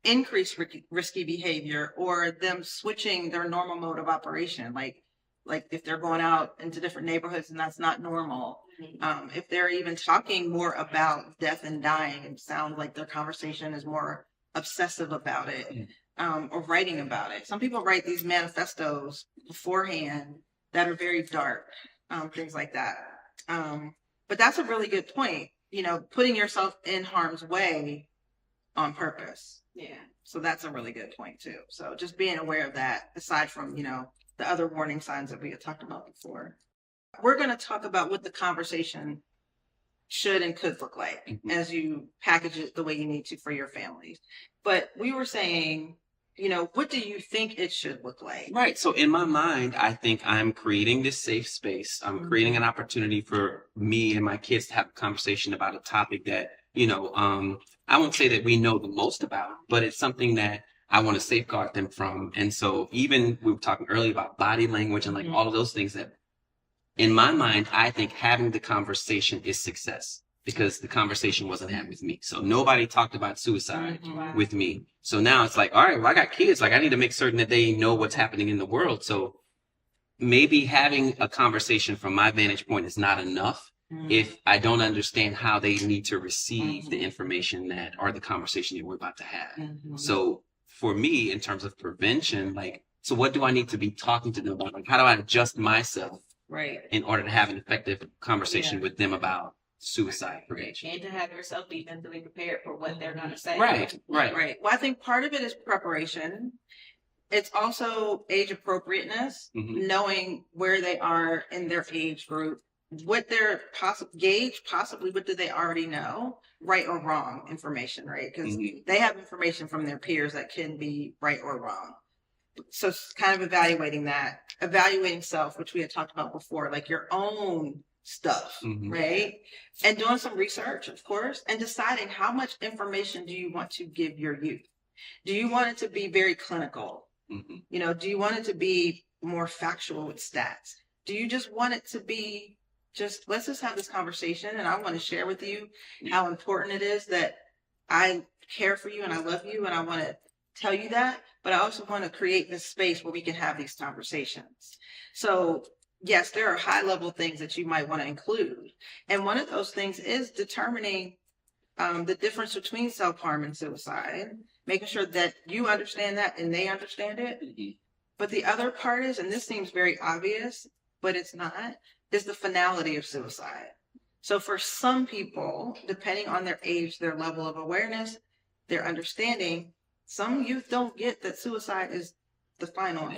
increased risky behavior, or them switching their normal mode of operation. Like if they're going out into different neighborhoods and that's not normal. If they're even talking more about death and dying, it sounds like their conversation is more obsessive about it, or writing about it. Some people write these manifestos beforehand that are very dark, things like that. But that's a really good point, putting yourself in harm's way on purpose. Yeah. So that's a really good point too. So just being aware of that, aside from, the other warning signs that we had talked about before. We're going to talk about what the conversation should and could look like as you package it the way you need to for your families. But we were saying, what do you think it should look like? Right. So in my mind, I think I'm creating this safe space. I'm creating an opportunity for me and my kids to have a conversation about a topic that, I won't say that we know the most about, but it's something that I want to safeguard them from. And so even we were talking earlier about body language and like all of those things that in my mind, I think having the conversation is success, because the conversation wasn't had with me. So nobody talked about suicide with me. So now it's like, all right, well, I got kids. Like I need to make certain that they know what's happening in the world. So maybe having a conversation from my vantage point is not enough if I don't understand how they need to receive the information that or the conversation that we're about to have. So for me, in terms of prevention, so what do I need to be talking to them about? Like, how do I adjust myself in order to have an effective conversation with them about suicide prevention? And to have yourself be mentally prepared for what they're going to say. Right. Well, I think part of it is preparation. It's also age appropriateness, knowing where they are in their age group, what their possibly what do they already know, right or wrong information, right? Because they have information from their peers that can be right or wrong. So it's kind of evaluating self, which we had talked about before, like your own stuff, right? And doing some research, of course, and deciding how much information do you want to give your youth. Do you want it to be very clinical? Do you want it to be more factual with stats? Do you just want it to be let's just have this conversation, and I want to share with you how important it is that I care for you and I love you, and I want to tell you that, but I also want to create this space where we can have these conversations. So yes, there are high level things that you might want to include. And one of those things is determining the difference between self-harm and suicide, making sure that you understand that and they understand it. But the other part is, and this seems very obvious, but it's not, is the finality of suicide. So for some people, depending on their age, their level of awareness, their understanding, some youth don't get that suicide is the final,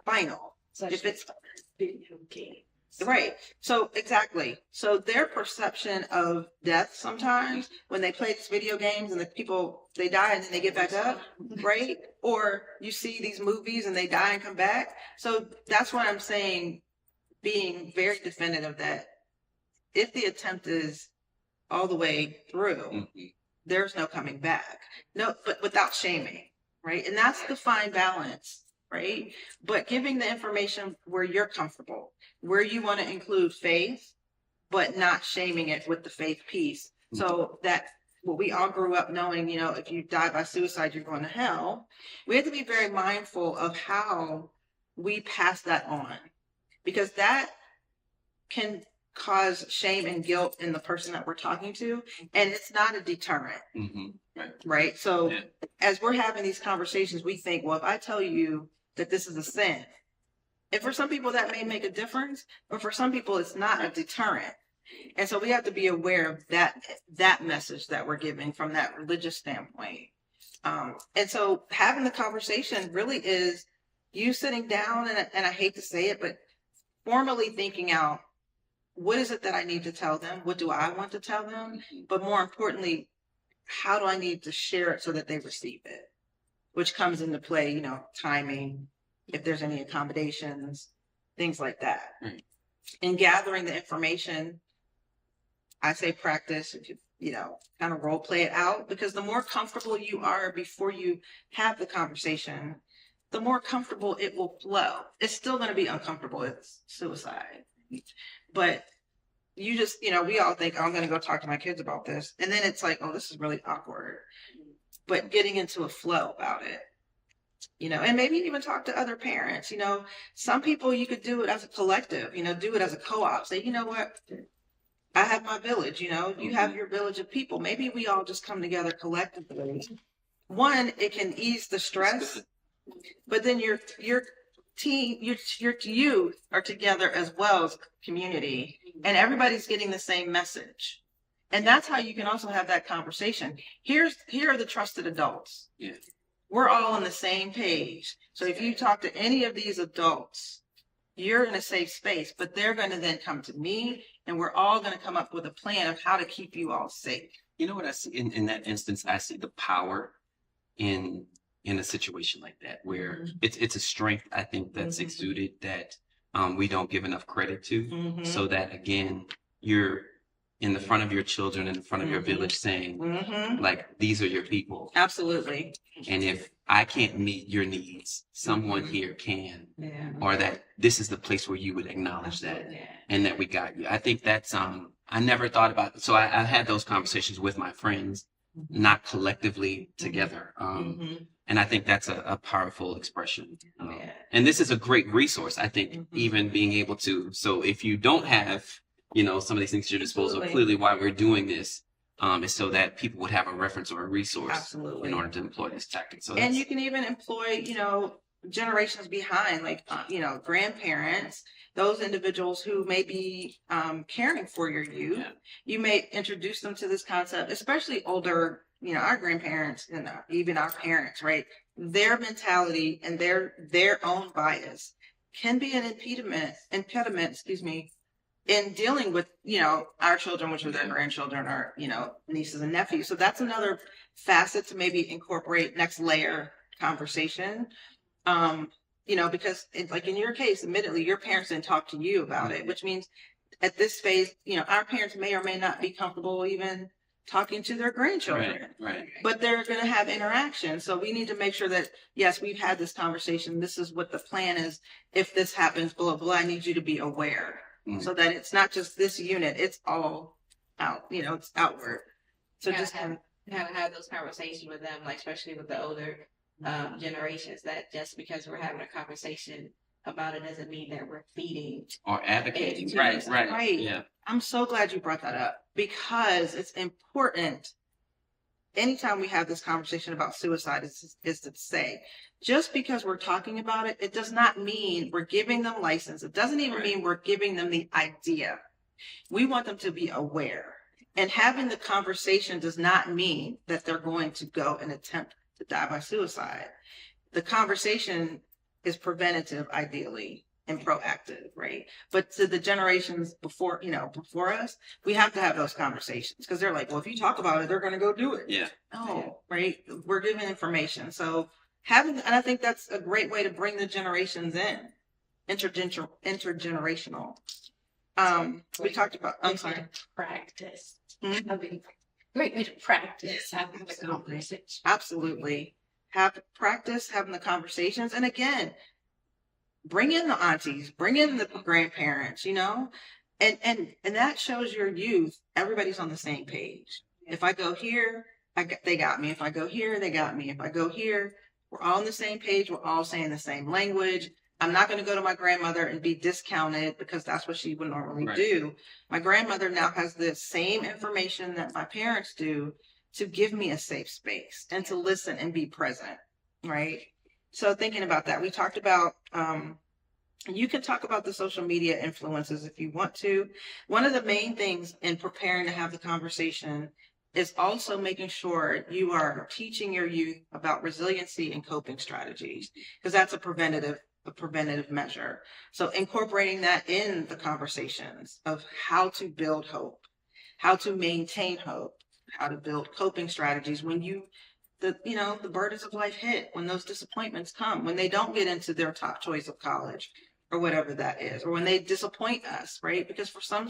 final. If it's Video games. right. So exactly. So their perception of death sometimes when they play these video games and the people, they die and then they get back up, right? Or you see these movies and they die and come back. So that's why I'm saying being very definitive that if the attempt is all the way through, there's no coming back. No, but without shaming, right? And that's the fine balance, right? But giving the information where you're comfortable, where you want to include faith, but not shaming it with the faith piece. So that we all grew up knowing, if you die by suicide, you're going to hell. We have to be very mindful of how we pass that on, because that can cause shame and guilt in the person that we're talking to, and it's not a deterrent. Right. So as we're having these conversations, we think, well, if I tell you that this is a sin, and for some people that may make a difference, but for some people it's not a deterrent. And so we have to be aware of that message that we're giving from that religious standpoint. And so having the conversation really is you sitting down, and I hate to say it, but formally thinking out, what is it that I need to tell them? What do I want to tell them? But more importantly, how do I need to share it so that they receive it? Which comes into play, timing, if there's any accommodations, things like that. In gathering the information, I say practice, kind of role play it out, because the more comfortable you are before you have the conversation, the more comfortable it will flow. It's still going to be uncomfortable. It's suicide. But you just, we all think, oh, I'm going to go talk to my kids about this. And then it's like, oh, this is really awkward. But getting into a flow about it, and maybe even talk to other parents. Some people you could do it as a collective, do it as a co-op. Say, you know what? I have my village, you have your village of people. Maybe we all just come together collectively. One, it can ease the stress, but then your team, your youth are together as well as community, and everybody's getting the same message. And that's how you can also have that conversation. Here are the trusted adults. Yeah. We're all on the same page. So if you talk to any of these adults, you're in a safe space, but they're going to then come to me, and we're all going to come up with a plan of how to keep you all safe. You know what I see in that instance? I see the power in a situation like that, where it's a strength, I think, that's exuded that we don't give enough credit to, so that, again, you're in the front of your children, in the front of your village, saying, like, these are your people. Absolutely. And if I can't meet your needs, someone here can, or that this is the place where you would acknowledge that, and that we got you. I think that's, I never thought about it. So I had those conversations with my friends, not collectively together. And I think that's a powerful expression. And this is a great resource, I think, even being able to, so if you don't have, some of these things at your disposal, clearly why we're doing this is so that people would have a reference or a resource in order to employ this tactic. So and you can even employ, generations behind, like, grandparents, those individuals who may be caring for your youth. You may introduce them to this concept, especially older, our grandparents and even our parents, right? Their mentality and their own bias can be an impediment, in dealing with, our children, which are their grandchildren, or, nieces and nephews. So that's another facet to maybe incorporate, next layer conversation. Because it's like in your case, admittedly, your parents didn't talk to you about it, which means at this phase, our parents may or may not be comfortable even talking to their grandchildren, but they're going to have interaction. So we need to make sure that, yes, we've had this conversation. This is what the plan is. If this happens, blah, blah, I need you to be aware. So that it's not just this unit, it's all out, it's outward. So just have those conversations with them, like especially with the older generations, that just because we're having a conversation about it doesn't mean that we're feeding or advocating. Right. Yeah. I'm so glad you brought that up, because it's important. Anytime we have this conversation about suicide is to say, just because we're talking about it, it does not mean we're giving them license. It doesn't even mean we're giving them the idea. We want them to be aware. And having the conversation does not mean that they're going to go and attempt to die by suicide. The conversation is preventative, ideally, and proactive, right? But to the generations before us, we have to have those conversations, because they're like, well, if you talk about it, they're going to go do it. Yeah. No, right? We're giving information. So and I think that's a great way to bring the generations in, intergenerational. We talked about, I'm sorry. Practice. Great way to practice having the conversation. Absolutely. Practice having the conversations. And again, bring in the aunties, bring in the grandparents, and that shows your youth, everybody's on the same page. If I go here, they got me. If I go here, they got me. If I go here, we're all on the same page. We're all saying the same language. I'm not going to go to my grandmother and be discounted because that's what she would normally do. My grandmother now has the same information that my parents do to give me a safe space and to listen and be present, right? So thinking about that, we talked about, you can talk about the social media influences if you want to. One of the main things in preparing to have the conversation is also making sure you are teaching your youth about resiliency and coping strategies, because that's a preventative measure. So incorporating that in the conversations of how to build hope, how to maintain hope, how to build coping strategies when the burdens of life hit, when those disappointments come, when they don't get into their top choice of college or whatever that is, or when they disappoint us, right? Because for some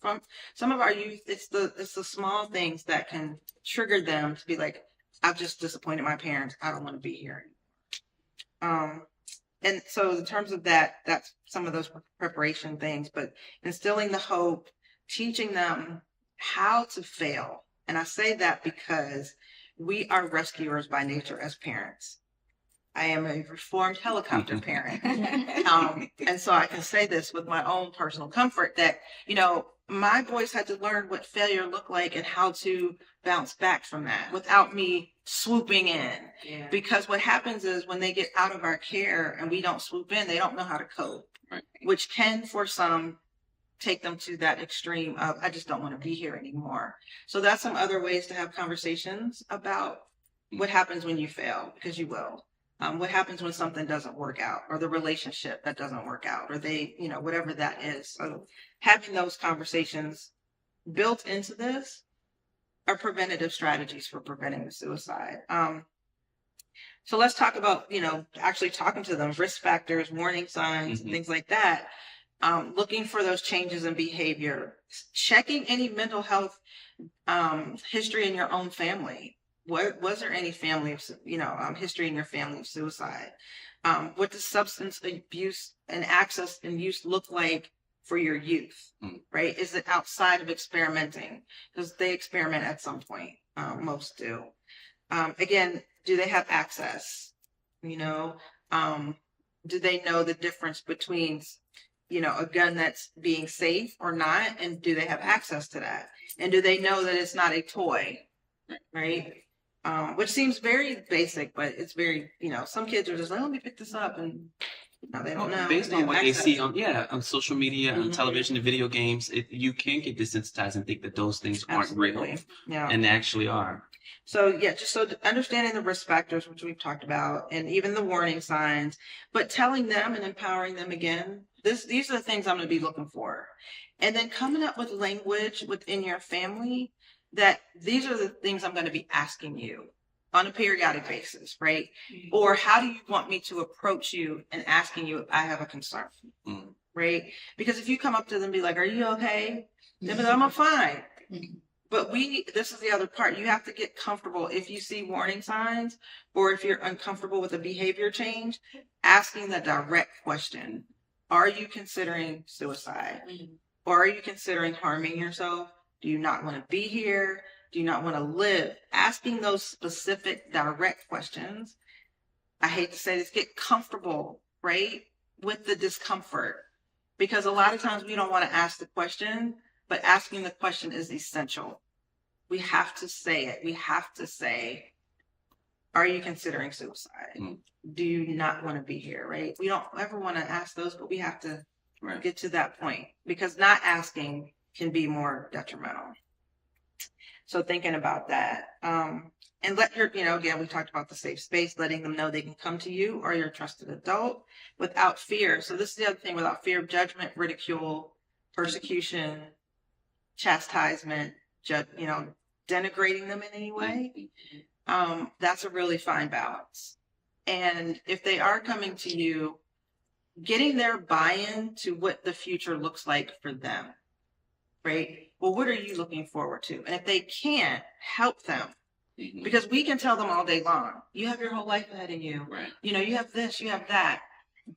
of our youth, it's the small things that can trigger them to be like, I've just disappointed my parents. I don't want to be here anymore. And so in terms of that, that's some of those preparation things, but instilling the hope, teaching them how to fail. And I say that because we are rescuers by nature as parents. I am a reformed helicopter parent. And so I can say this with my own personal comfort that, my boys had to learn what failure looked like and how to bounce back from that without me swooping in. Yeah. Because what happens is when they get out of our care and we don't swoop in, they don't know how to cope, which can, for some, take them to that extreme of, I just don't want to be here anymore. So that's some other ways to have conversations about what happens when you fail, because you will. What happens when something doesn't work out, or the relationship that doesn't work out, or they, whatever that is. So having those conversations built into this are preventative strategies for preventing the suicide. So let's talk about, actually talking to them, risk factors, warning signs, and things like that. Looking for those changes in behavior, checking any mental health history in your own family. Was there any family of, history in your family of suicide? What does substance abuse and access and use look like for your youth, right? Is it outside of experimenting? Because they experiment at some point, most do. Again, do they have access? Do they know the difference between, a gun that's being safe or not? And do they have access to that? And do they know that it's not a toy, right? Which seems very basic, but it's very, some kids are just like, let me pick this up, and they don't know. Based on what they see on social media, on television and video games, you can get desensitized and think that those things aren't real. Yeah. And they actually are. So just understanding the risk factors, which we've talked about, and even the warning signs, but telling them and empowering them again, these are the things I'm going to be looking for. And then coming up with language within your family that these are the things I'm going to be asking you on a periodic basis, right? Or how do you want me to approach you and asking you if I have a concern, right? Because if you come up to them and be like, are you okay? They'll be like, I'm fine. But this is the other part. You have to get comfortable. If you see warning signs or if you're uncomfortable with a behavior change, asking the direct question, are you considering suicide? Or are you considering harming yourself? Do you not want to be here? Do you not want to live? Asking those specific, direct questions. I hate to say this, get comfortable, right, with the discomfort. Because a lot of times we don't want to ask the question, but asking the question is essential. We have to say it. We have to say, are you considering suicide? Do you not want to be here, right? We don't ever want to ask those, but we have to get to that point, because not asking can be more detrimental. So thinking about that, and let your, again, we talked about the safe space, letting them know they can come to you or your trusted adult without fear. So this is the other thing, without fear of judgment, ridicule, persecution, chastisement, denigrating them in any way. That's a really fine balance. And if they are coming to you, getting their buy-in to what the future looks like for them, right? Well, what are you looking forward to? And if they can't, help them. Because we can tell them all day long, you have your whole life ahead of you. Right. You have this, you have that.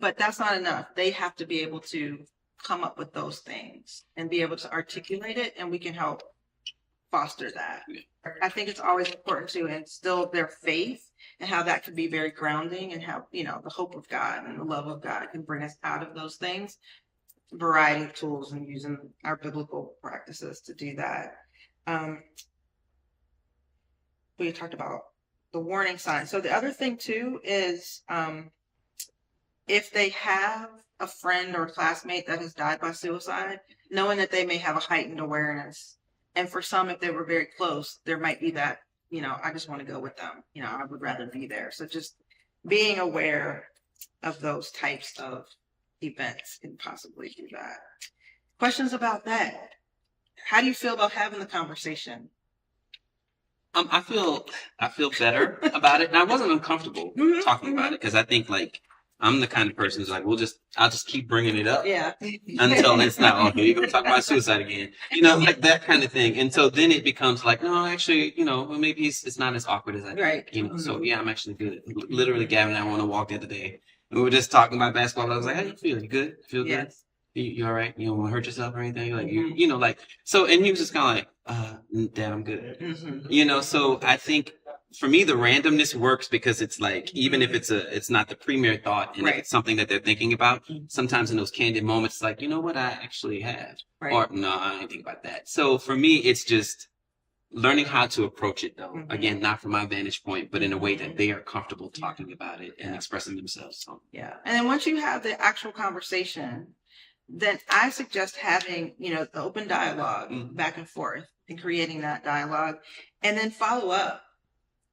But that's not enough. They have to be able to come up with those things and be able to articulate it, and we can help foster that. Yeah. I think it's always important to instill their faith and how that can be very grounding, and how, the hope of God and the love of God can bring us out of those things. Variety of tools and using our biblical practices to do that. We talked about the warning signs. So the other thing too is, if they have a friend or classmate that has died by suicide, knowing that they may have a heightened awareness. And for some, if they were very close, there might be that, I just want to go with them. I would rather be there. So just being aware of those types of events can possibly do that. Questions about that? How do you feel about having the conversation? I feel better about it, and I wasn't uncomfortable talking about it, because I think like I'm the kind of person who's like, I'll just keep bringing it up, Yeah. until it's not, oh, here you go, talk about suicide again, like that kind of thing. And so then it becomes like, no, actually, well, maybe it's not as awkward as I Right. think, So yeah, I'm actually good. Literally, Gavin and I went on a walk the other day, and we were just talking about basketball. I was like, how you feel? You good? Feel good? Yes. You all right? You don't want to hurt yourself or anything? Like, so, and he was just kind of like, Dad, I'm good. Mm-hmm. So I think for me, the randomness works, because it's like, even if it's not the premier thought, and if it's something that they're thinking about, sometimes in those candid moments, it's like, you know what, I actually have, or no, I didn't think about that. So for me, it's just learning how to approach it, though. Again, not from my vantage point, but in a way that they are comfortable talking about it and expressing themselves. So. Yeah. And then once you have the actual conversation, then I suggest having, the open dialogue back and forth, and creating that dialogue, and then follow up,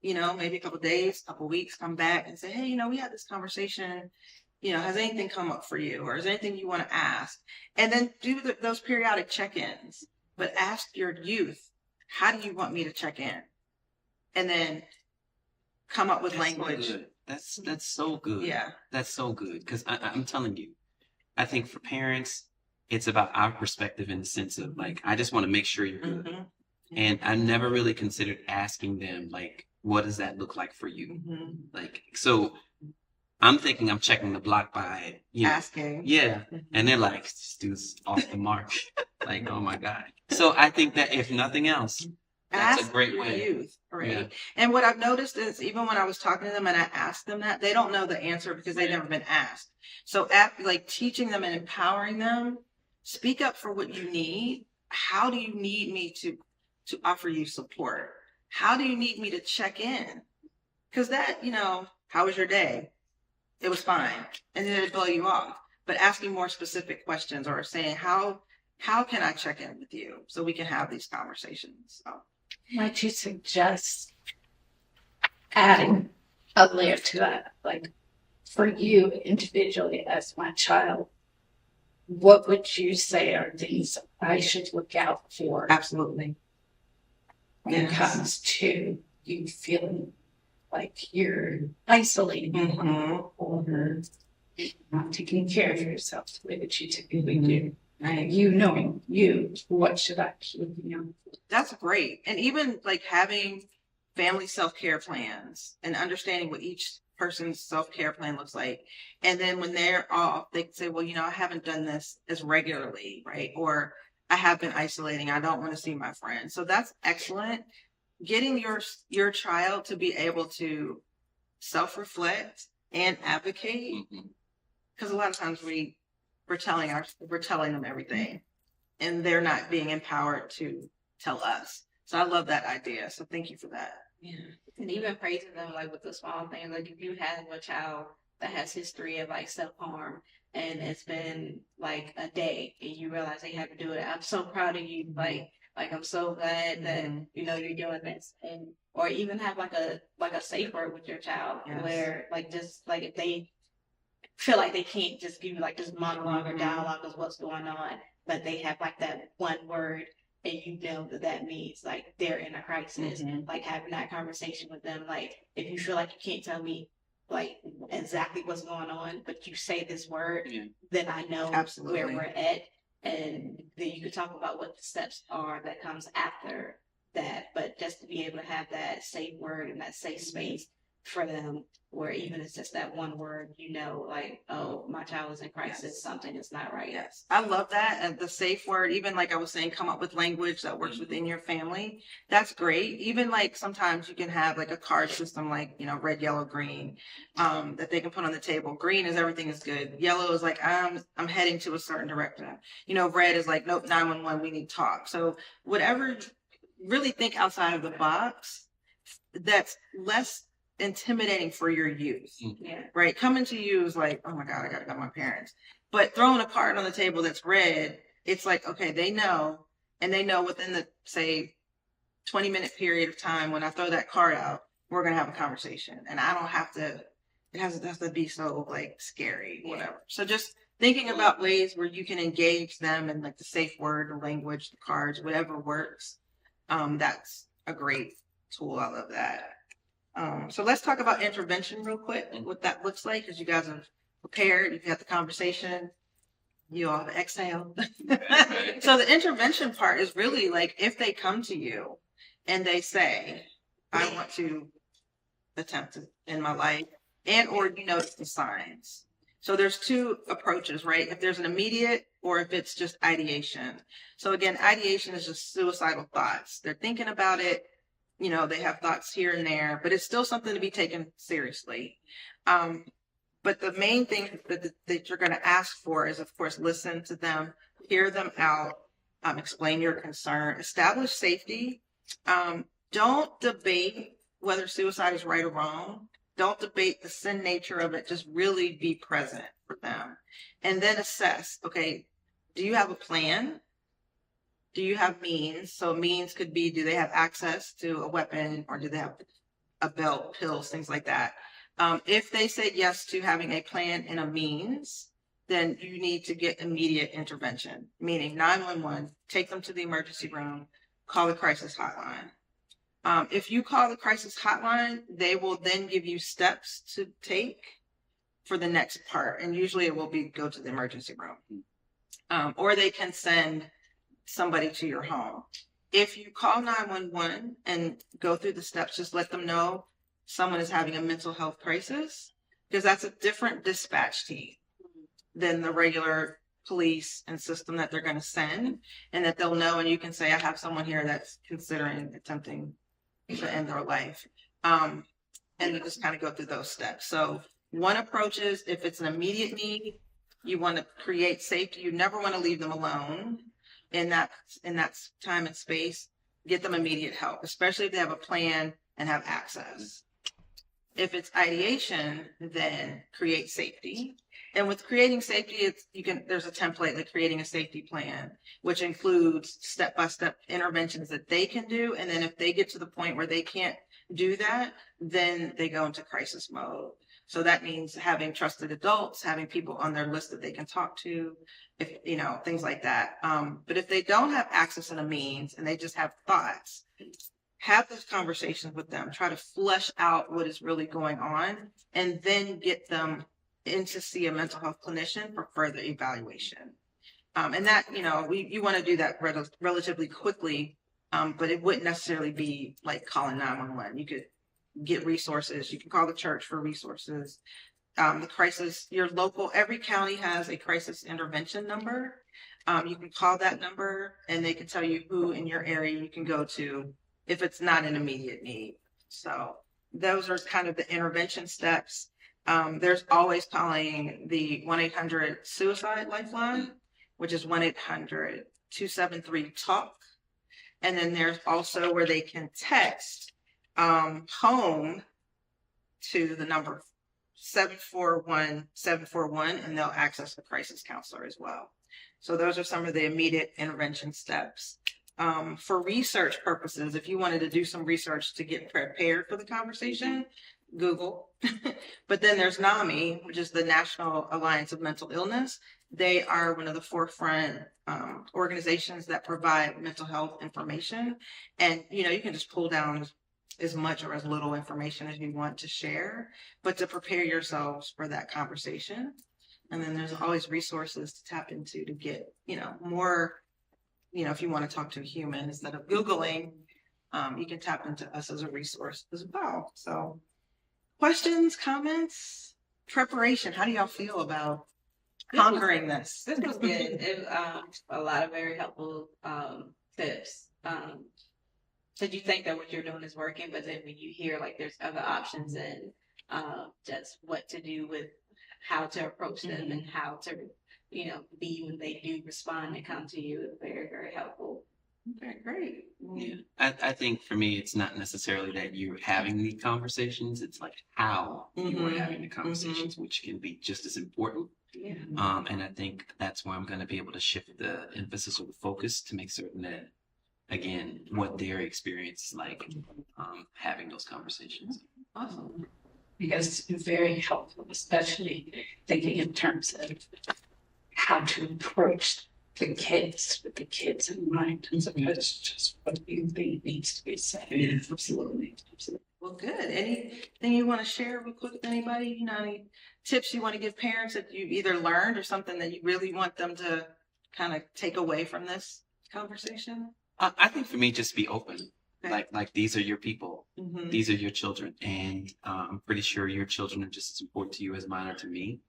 maybe a couple of days, couple of weeks, come back and say, hey, we had this conversation, has anything come up for you, or is there anything you want to ask? And then do those periodic check-ins, but ask your youth, how do you want me to check in? And then come up with language. So that's so good. Yeah. That's so good. Because I'm telling you, I think for parents, it's about our perspective, in the sense of like, I just want to make sure you're good. And I never really considered asking them, like, what does that look like for you? Like, so I'm thinking I'm checking the block by, asking. Yeah. And they're like, this dude's off the mark. Like, oh my God. So I think that if nothing else, that's a great way. Youth, right? Yeah. And what I've noticed is, even when I was talking to them and I asked them that, they don't know the answer because they've never been asked. So like teaching them and empowering them, speak up for what you need. How do you need me to offer you support? How do you need me to check in? Because that, how was your day? It was fine. And then it'd blow you off. But asking more specific questions, or saying, how can I check in with you so we can have these conversations? So. Might you suggest adding a layer to that? Like, for you individually as my child, what would you say are things I should look out for? Absolutely. When it comes to you feeling like you're isolating or not taking care of yourself the way that you typically do. Right. What should I keep looking out for? That's great. And even like having family self-care plans and understanding what each person's self-care plan looks like. And then when they're off, they can say, well, I haven't done this as regularly, right? Or I have been isolating. I don't want to see my friends. So that's excellent. Getting your child to be able to self-reflect and advocate. Because a lot of times we're telling them everything, and they're not being empowered to tell us. So I love that idea. So thank you for that. Yeah. And even praising them, like, with the small things, like if you have a child that has history of like self-harm, and it's been like a day and you realize they have to do it, I'm so proud of you. Like I'm so glad that you're doing this. And or even have like a safe word with your child, where like, just like if they feel like they can't just give you like this monologue or dialogue of what's going on, but they have like that one word, and that means like they're in a crisis. Like having that conversation with them, like, if you feel like you can't tell me like exactly what's going on, but you say this word, then I know where we're at, and then you could talk about what the steps are that comes after that. But just to be able to have that safe word and that safe space for them, where even if it's just that one word, you know, like, oh, my child is in crisis, Yes. something is not right. Yes, I love that. And the safe word, even like I was saying, come up with language that works within your family. That's great. Even like sometimes you can have like a card system, like, you know, red, yellow, green, that they can put on the table. Green is everything is good. Yellow is like, I'm heading to a certain direction. You know, red is like, nope, 911, we need to talk. So whatever, really think outside of the box that's less intimidating for your youth. Yeah. Right? Coming to you is like, oh my God, I gotta go to my parents. But throwing a card on the table that's red, it's like, okay, they know, and they know within the, say, 20-minute period of time when I throw that card out, we're gonna have a conversation. And I don't have to, it doesn't have to be so like scary, whatever. So just thinking about ways where you can engage them in like the safe word, the language, the cards, whatever works. That's a great tool. I love that. So let's talk about intervention real quick and what that looks like, because you guys have prepared, you've had the conversation, you all have exhaled. So the intervention part is really like if they come to you and they say, I want to attempt to end my life, and or you notice the signs. So there's two approaches, right? If there's an immediate or if it's just ideation. So again, ideation is just suicidal thoughts. They're thinking about it. You know, they have thoughts here and there, but it's still something to be taken seriously. But the main thing that you're going to ask for is, of course, listen to them, hear them out, explain your concern, establish safety. Don't debate whether suicide is right or wrong. Don't debate the sin nature of it. Just really be present for them. And then assess, okay, do you have a plan? Do you have means? So means could be, do they have access to a weapon, or do they have a belt, pills, things like that? If they say yes to having a plan and a means, then you need to get immediate intervention, meaning 911, take them to the emergency room, call the crisis hotline. If you call the crisis hotline, they will then give you steps to take for the next part. And usually it will be go to the emergency room. Or they can send somebody to your home. If you call 911 and go through the steps, just let them know someone is having a mental health crisis, because that's a different dispatch team than the regular police and system that they're going to send, and that they'll know, and you can say, I have someone here that's considering attempting to end their life. And you just kind of go through those steps. So one approach is, if it's an immediate need, you want to create safety. You never want to leave them alone in that time and space. Get them immediate help, especially if they have a plan and have access. If it's ideation, then create safety. And with creating safety, there's a template, like creating a safety plan, which includes step-by-step interventions that they can do. And then if they get to the point where they can't do that, then they go into crisis mode. So that means having trusted adults, having people on their list that they can talk to, if you know, things like that. But if they don't have access and a means, and they just have thoughts, have those conversations with them, try to flesh out what is really going on, and then get them in to see a mental health clinician for further evaluation. And that, you know, you want to do that relatively quickly, but it wouldn't necessarily be like calling 911. You could get resources. You can call the church for resources. The crisis, your local, every county has a crisis intervention number. You can call that number and they can tell you who in your area you can go to if it's not an immediate need. So those are kind of the intervention steps. There's always calling the 1-800 suicide lifeline, which is 1-800-273-TALK. And then there's also where they can text home to the number 741-741, and they'll access the crisis counselor as well. So those are some of the immediate intervention steps. For research purposes, if you wanted to do some research to get prepared for the conversation, Google. But then there's NAMI, which is the National Alliance of Mental Illness. They are one of the forefront organizations that provide mental health information. And, you know, you can just pull down as much or as little information as you want to share, but to prepare yourselves for that conversation. And then there's always resources to tap into to get, you know, more, you know, if you want to talk to a human instead of Googling, you can tap into us as a resource as well. So Questions, comments, preparation. How do y'all feel about conquering this? This was good. It a lot of very helpful tips. Because you think that what you're doing is working, but then when you hear like there's other options and just what to do with how to approach them and how to, be when they do respond and come to you, it's very, very helpful. Okay, great. Yeah, I think for me, it's not necessarily that you're having the conversations. It's like how you are having the conversations, which can be just as important. Yeah. And I think that's where I'm going to be able to shift the emphasis or the focus to make certain that, again, what their experience is like having those conversations. Awesome. Because it's very helpful, especially thinking in terms of how to approach the kids with the kids in mind, as opposed to just what you think needs to be said. Absolutely. Well, good. Anything you want to share real quick with anybody? Any tips you want to give parents that you either learned or something that you really want them to kind of take away from this conversation? I think for me, just be open. Okay. Like these are your people. These are your children. And I'm pretty sure your children are just as important to you as mine are to me.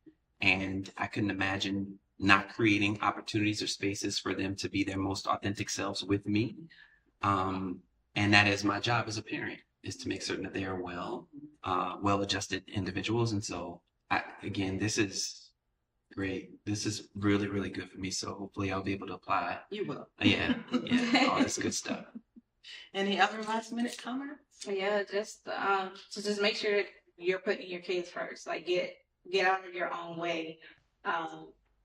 And I couldn't imagine not creating opportunities or spaces for them to be their most authentic selves with me. And that is my job as a parent, is to make certain that they are well-adjusted individuals. And so, again, this is great. This is really, really good for me. So hopefully I'll be able to apply. You will. Yeah, all this good stuff. Any other last minute comments? Yeah, just to just make sure you're putting your kids first. Like get out of your own way,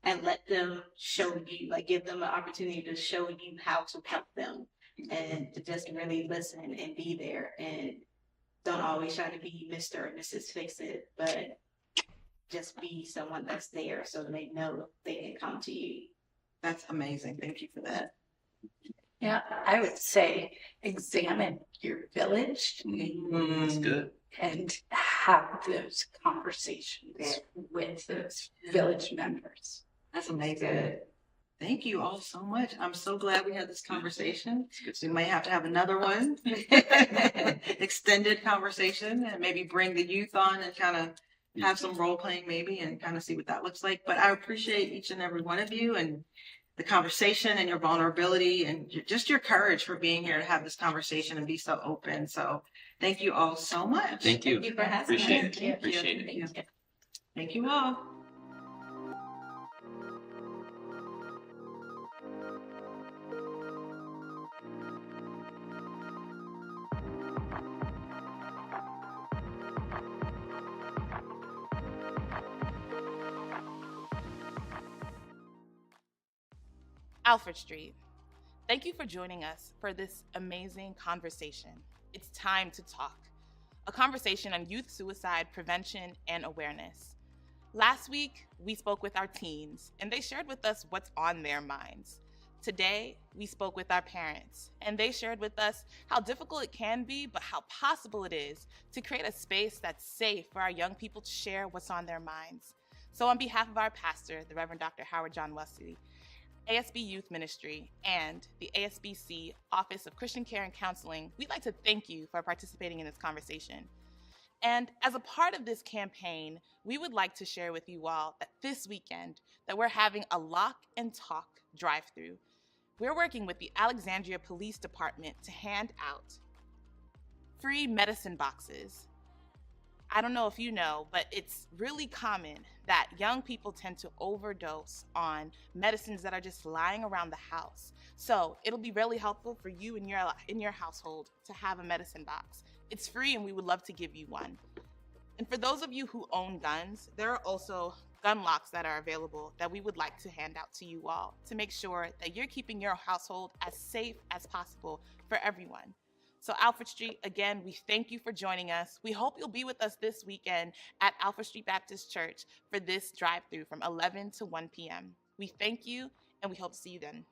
and let them show you. Like give them an opportunity to show you how to help them, and to just really listen and be there. And don't always try to be Mr. or Mrs. Fix It, but just be someone that's there so that they know they can come to you. That's amazing. Thank you for that. Yeah, I would say examine your village That's good. and have those conversations with those village members. That's amazing. Thank you all so much. I'm so glad we had this conversation. We might have to have another one, extended conversation, and maybe bring the youth on and kind of have some role playing maybe and kind of see what that looks like. But I appreciate each and every one of you and the conversation and your vulnerability and just your courage for being here to have this conversation and be so open. So thank you all so much. Thank you. Thank you for having us. Appreciate it. Thank you. Appreciate it. Thank you. Thank you all. Alfred Street. Thank you for joining us for this amazing conversation. It's time to talk. A conversation on youth suicide prevention and awareness. Last week, we spoke with our teens, and they shared with us what's on their minds. Today, we spoke with our parents, and they shared with us how difficult it can be, but how possible it is to create a space that's safe for our young people to share what's on their minds. So on behalf of our pastor, the Reverend Dr. Howard John Wesley, ASB Youth Ministry, and the ASBC Office of Christian Care and Counseling, we'd like to thank you for participating in this conversation. And as a part of this campaign, we would like to share with you all that this weekend that we're having a Lock and Talk drive-through. We're working with the Alexandria Police Department to hand out free medicine boxes. I don't know if you know, but it's really common that young people tend to overdose on medicines that are just lying around the house. So it'll be really helpful for you in your household to have a medicine box. It's free and we would love to give you one. And for those of you who own guns, there are also gun locks that are available that we would like to hand out to you all to make sure that you're keeping your household as safe as possible for everyone. So Alfred Street, again, we thank you for joining us. We hope you'll be with us this weekend at Alfred Street Baptist Church for this drive-through from 11 to 1 p.m. We thank you and we hope to see you then.